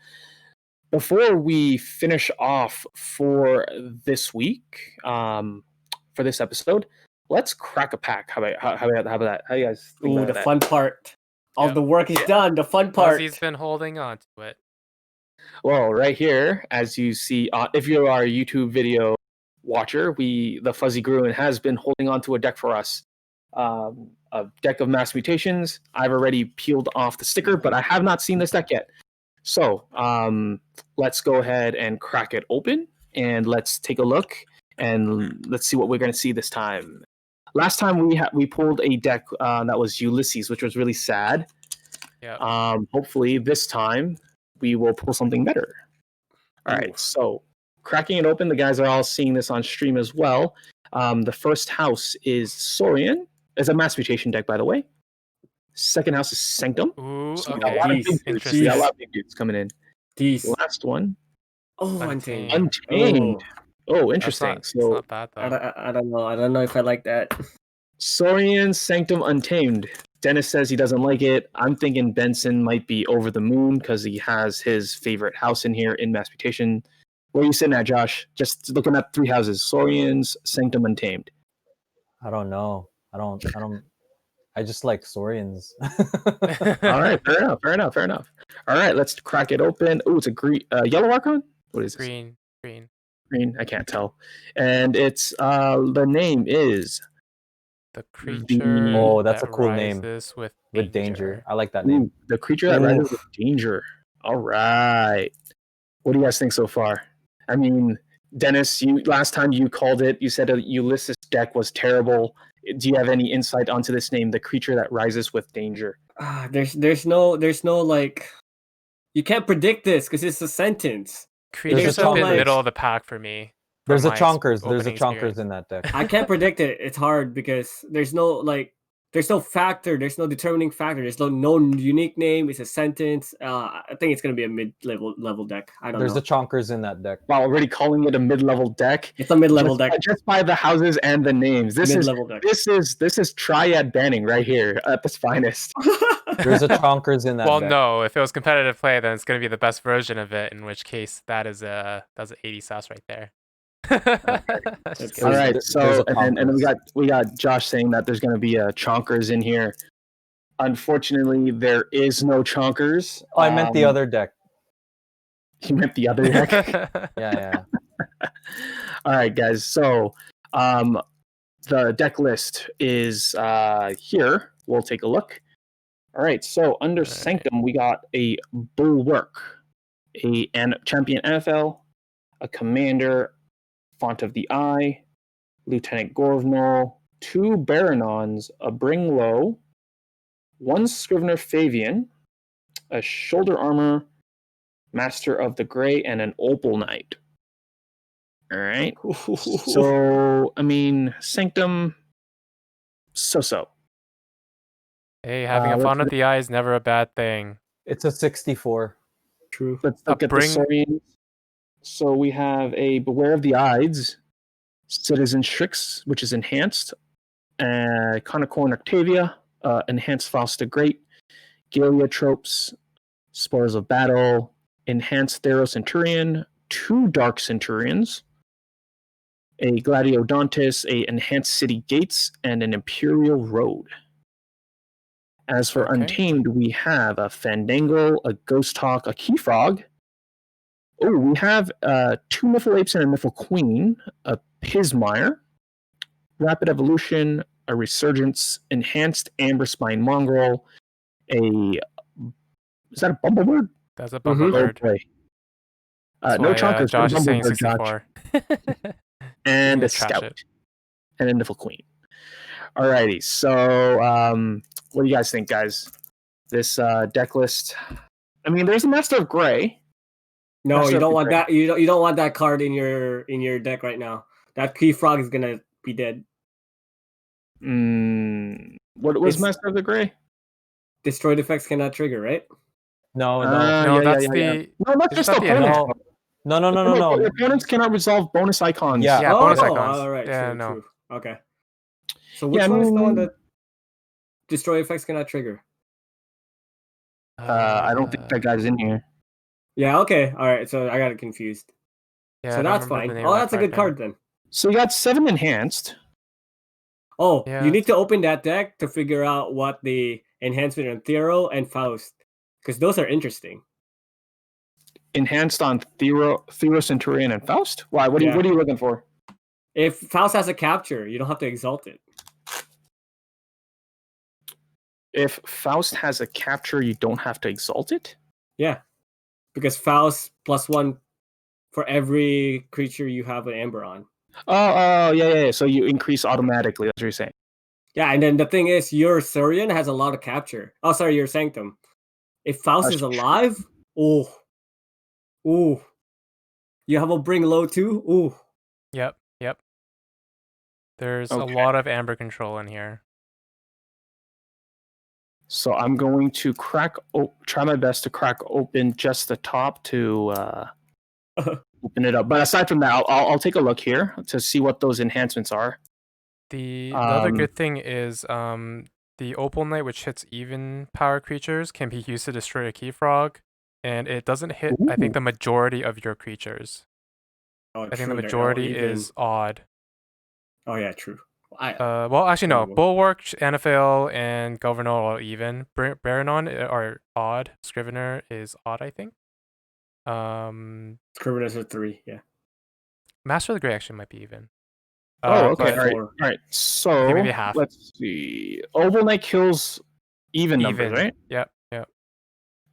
Before we finish off for this week, for this episode, let's crack a pack. How about that? How you guys think Ooh, about the that? fun part. All the work is done. The fun part. Fuzzy's been holding on to it. Well, right here, as you see, if you're our YouTube video watcher, the Fuzzy Gruen has been holding on to a deck for us. A deck of mass mutations. I've already peeled off the sticker, but I have not seen this deck yet. So let's go ahead and crack it open, and let's take a look, and let's see what we're going to see this time. Last time we pulled a deck that was Ulysses, which was really sad. Yeah. Hopefully this time we will pull something better. All right, so cracking it open, the guys are all seeing this on stream as well. The first house is Saurian. It's a mass mutation deck, by the way. Second house is Sanctum. Ooh, So we okay. got a lot of big dudes. Interesting. We got a lot of big dudes coming in. These. Last one, Oh, Untamed. Untamed. Oh, That's interesting. it's So not bad though. I don't know. I don't know if I like that. Saurian, Sanctum, Untamed. Dennis says he doesn't like it. I'm thinking Benson might be over the moon because he has his favorite house in here in mass mutation. Where are you sitting at, Josh? Just looking at 3 houses: Saurians, Sanctum, Untamed. I don't know. I just like Saurians. All right, fair enough. All right, let's crack it open. Oh, it's a green, yellow Archon. What is this? Green. I can't tell. And it's the name is The creature. Oh, that's that a cool name. rises with Danger. I like that name. Ooh, the creature that rises with danger. All right. What do you guys think so far? I mean, Dennis, last time you called it, you said a Ulysses deck was terrible. Do you have any insight onto this name, the creature that rises with danger? There's no like, you can't predict this because it's a sentence. Creatures have been middle of the pack for me. There's a chonkers in that deck. I can't predict it. It's hard because there's no factor. There's no determining factor. There's no unique name. It's a sentence. I think it's gonna be a mid-level deck. I don't know. There's the chonkers in that deck. Wow, already calling it a mid-level deck. It's a mid-level deck. Just by the houses and the names. This is Triad banning right here at its finest. There's a chonkers in that well, deck. no, if it was competitive play, then it's gonna be the best version of it. In which case, that's an 80 sauce right there. All right, so and then we got Josh saying that there's going to be a chonkers in here. Unfortunately, there is no chonkers. Oh, I meant the other deck. You meant the other deck? Yeah. All right, guys. So the deck list is here. We'll take a look. All right. So under All right. Sanctum, we got a Bulwark, a Champion NFL, a Commander, Font of the Eye, Lieutenant Gorvnal, 2 Baronons, a Bring Low, 1 Scrivener Fabian, a Shoulder Armor, Master of the Grey, and an Opal Knight. All right. So, I mean, Sanctum, so. Hey, having a fond of the eye is never a bad thing. It's a 64. True. Let's look at the Saurians. So we have a Beware of the Ides, Citizen Strix, which is enhanced, Conicorn Octavia, enhanced Faust the Great, Galeotropes, Spoils of Battle, enhanced Theros Centurion, 2 Dark Centurions, a Gladiodontus, a enhanced City Gates, and an Imperial Road. As for Untamed, we have a Fandangle, a Ghost Hawk, a Keyfrog. Oh, we have 2 Mythal Apes and a Mythal Queen, a Pismire, Rapid Evolution, a Resurgence, enhanced Amber Spine Mongrel, is that a Bumblebird? That's a Bumblebird. No chonkers. Josh is saying Bumblebird, 64. And a Scout. And a Mythal Queen. Alrighty, so what do you guys think, guys? This deck list. I mean, there's a Master of Grey. No, Master you don't want that. You don't want that card in your deck right now. That Keyfrog is gonna be dead. What was Master of the Grey? Destroyed effects cannot trigger, right? No, that's not just opponents. No. Your opponents cannot resolve bonus icons. Yeah, bonus icons. All right, yeah, true. Okay. So which one is the one that destroy effects cannot trigger? I don't think that guy's in here. Yeah, okay. All right, so I got it confused. Yeah, so that's fine. Oh, that's a good card then. So you got 7 enhanced. Oh, you need to open that deck to figure out what the enhancement on Thero and Faust, because those are interesting. Enhanced on Thero Centurion and Faust? Why? What are you looking for? If Faust has a capture, you don't have to exalt it. If Faust has a capture, you don't have to exalt it? Yeah. Because Faust +1 for every creature you have an Amber on. Oh, yeah. So you increase automatically, that's what you're saying. Yeah, and then the thing is, your Saurian has a lot of capture. Oh, sorry, your Sanctum. If Faust is alive, you have a Bring Low too? Ooh. Yep. There's a lot of Amber control in here. So I'm going to try my best to crack open just the top to open it up. But aside from that, I'll take a look here to see what those enhancements are. The other good thing is the Opal Knight, which hits even power creatures, can be used to destroy a Keyfrog, and it doesn't hit, I think, the majority of your creatures. Oh, I think the majority is odd. Oh, yeah, true. Well, actually, no. Bulwark, NFL, and Governor are even. Baranon are odd. Scrivener is odd, I think. Scrivener's are 3, yeah. Master of the Grey actually might be even. Okay. All right. So maybe half. Let's see. Oval Knight kills even numbers, right? Yep.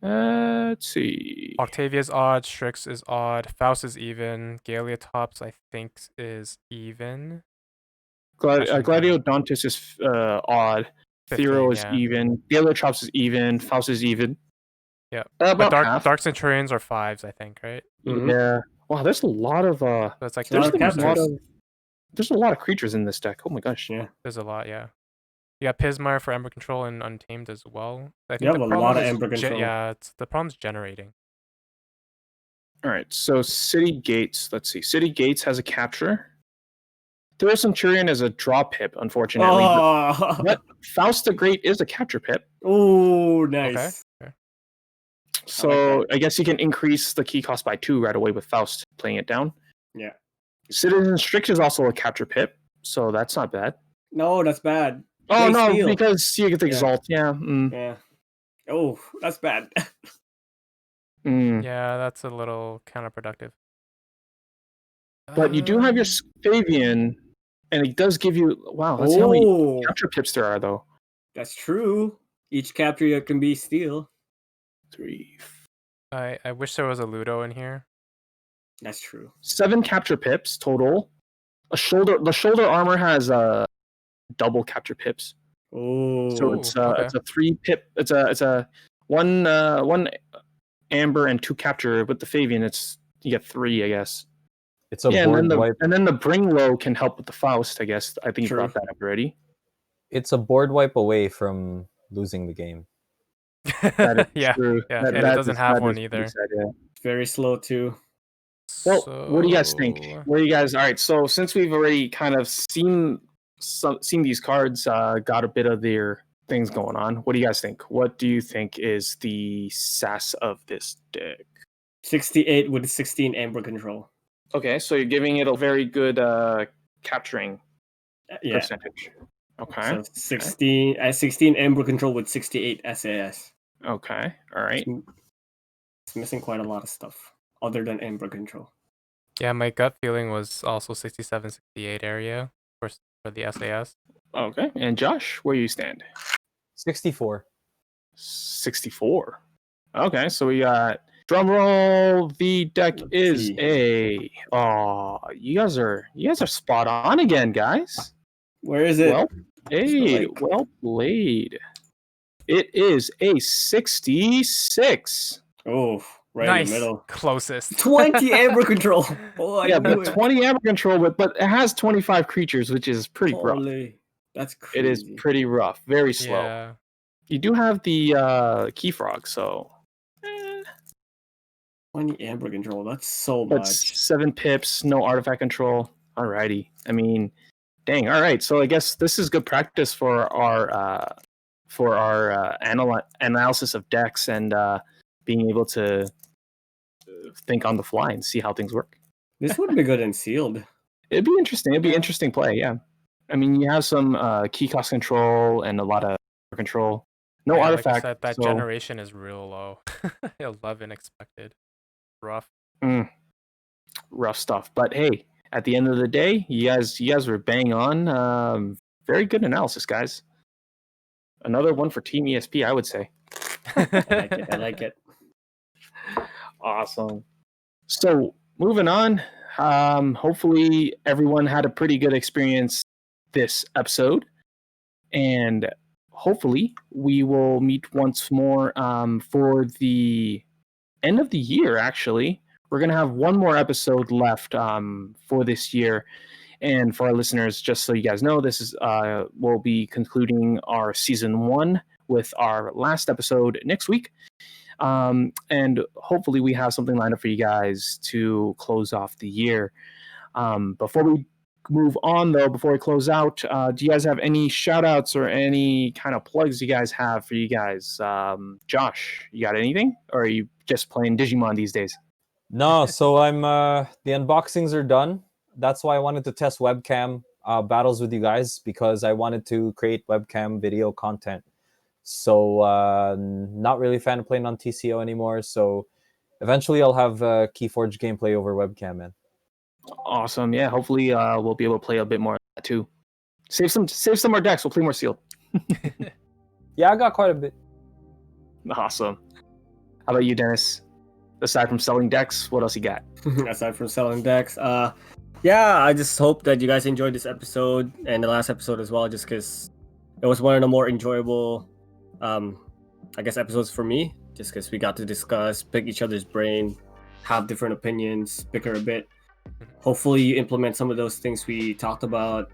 Let's see. Octavia's odd. Strix is odd. Faust is even. Galeotops, I think, is even. Gladiodontus is odd. 15, Thero is even. Galeotrops is even. Faust is even. Yeah. About but Dark Centurions are 5s, I think, right? Mm-hmm. Yeah. Wow, there's a lot of So it's like there's a lot of creatures in this deck. Oh my gosh. Yeah. There's a lot, yeah. You got Pismire for Ember Control and Untamed as well. I think you have a lot of Ember Control. The problem's generating. All right, so City Gates. Let's see. City Gates has a capture. Thero Centurion is a draw pip, unfortunately. But Faust the Great is a capture pip. Oh, nice. Okay. So I guess you can increase the key cost by 2 right away with Faust playing it down. Yeah. Citizen Strix is also a capture pip, so that's not bad. No, that's bad. Oh, no, because you get the Exalt. Yeah. Yeah. Oh, that's bad. Yeah, that's a little counterproductive. But you do have your Fabian, and it does give you. Wow, let's see how many capture pips there are, though. That's true. Each capture can be steel. 3, I wish there was a Ludo in here. That's true. 7 capture pips total. The shoulder armor has double capture pips. Oh, So it's okay. it's a 3 pip. It's a one amber and 2 capture. With the Fabian, you get 3, I guess. It's a Yeah, board wipe. and then the bring low can help with the Faust, I guess. I think you True. brought that up already. It's a board wipe away from losing the game. That is Yeah, true. yeah, That- and it that doesn't is- have that one is pretty either. sad, yeah. it's very slow too. Well, what do you guys think? So- What do you guys? All right, so since we've already kind of seen these cards, got a bit of their things going on. What do you guys think? What do you think is the sass of this deck? 68 with 16 amber control. Okay, so you're giving it a very good capturing Yeah. percentage. Okay. So 16 amber control with 68 SAS. Okay. All right. It's missing quite a lot of stuff other than amber control. Yeah, my gut feeling was also 67, 68 area for the SAS. Okay. And Josh, where you stand? 64. 64. Okay, so we got drum roll. The deck Let's is see. you guys are spot on again, guys. Where is it? Well played. like- Well played. It is a 66. Oh, right Nice, in the middle. closest. 20 amber control. Oh, I Yeah, knew but it. 20 amber control, but it has 25 creatures, which is pretty rough. Holy, that's crazy. It is pretty rough, very slow. Yeah. You do have the key frog, so 20 amber control. That's so but much. 7 pips, no artifact control. Alrighty. I mean, dang. All right. So I guess this is good practice for our analysis of decks and being able to think on the fly and see how things work. This would be good in sealed. It'd be interesting. It'd be interesting play. Yeah. I mean, you have some key cost control and a lot of control. No Yeah, artifact. Like I said, that so, generation is real low. 11 expected. Rough. rough stuff. But hey, at the end of the day, you guys were bang on. Very good analysis, guys. Another one for Team ESP, I would say. I like it. Awesome. So moving on. Hopefully everyone had a pretty good experience this episode, and hopefully we will meet once more for the end of the year. Actually, we're gonna have one more episode left for this year. And for our listeners, just so you guys know, this is we'll be concluding our season 1 with our last episode next week. And hopefully we have something lined up for you guys to close off the year. Before we move on, though, before we close out, do you guys have any shout outs or any kind of plugs you guys have for you guys? Josh, you got anything? Or are you just playing Digimon these days? No, so I'm the unboxings are done. That's why I wanted to test webcam battles with you guys, because I wanted to create webcam video content. So not really a fan of playing on TCO anymore. So eventually I'll have Keyforge gameplay over webcam, man. Awesome. Yeah, hopefully we'll be able to play a bit more of that too. Save some more decks. We'll play more sealed. Yeah, I got quite a bit. Awesome. How about you, Dennis? Aside from selling decks, what else you got? Aside from selling decks, yeah, I just hope that you guys enjoyed this episode and the last episode as well, just because it was one of the more enjoyable, I guess, episodes for me, just because we got to discuss, pick each other's brain, have different opinions, bicker a bit. Hopefully you implement some of those things we talked about.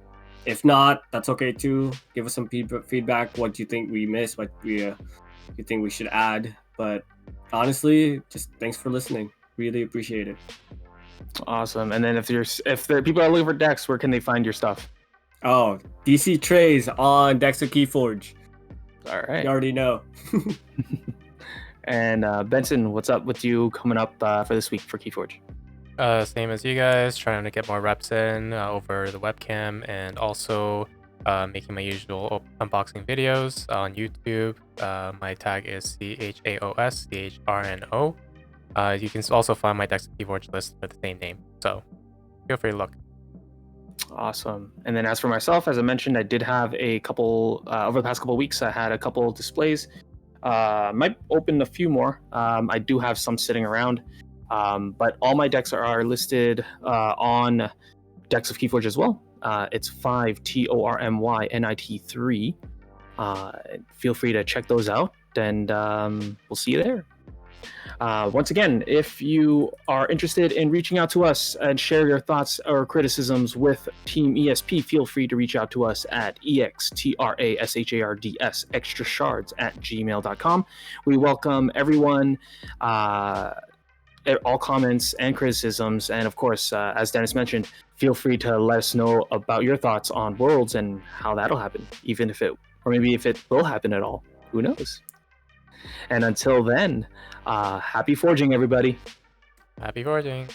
If not, that's okay too. Give us some feedback, what you think we missed, what you think we should add. But honestly, just thanks for listening. Really appreciate it. Awesome. And then if the people are looking for decks, where can they find your stuff? Oh, DC trays on Dexter Keyforge. All right. You already know. And Benson, what's up with you coming up for this week for Keyforge? Same as you guys, trying to get more reps in over the webcam, and also making my usual unboxing videos on YouTube. My tag is CHAOSCHRNO. You can also find my Dexter Keyforge list for the same name. So feel free to look. Awesome. And then as for myself, as I mentioned, I did have a couple over the past couple of weeks. I had a couple displays. Might open a few more. I do have some sitting around, but all my decks are listed on Decks of Keyforge as well. It's 5 TORMYNIT3. Feel free to check those out, and we'll see you there. Once again, if you are interested in reaching out to us and share your thoughts or criticisms with Team ESP, feel free to reach out to us at extrashards extrashards@gmail.com. We welcome everyone, all comments and criticisms, and of course, as Dennis mentioned, feel free to let us know about your thoughts on Worlds and how that'll happen, even if it, or maybe if it will happen at all. Who knows? And until then, happy forging, everybody. Happy forging.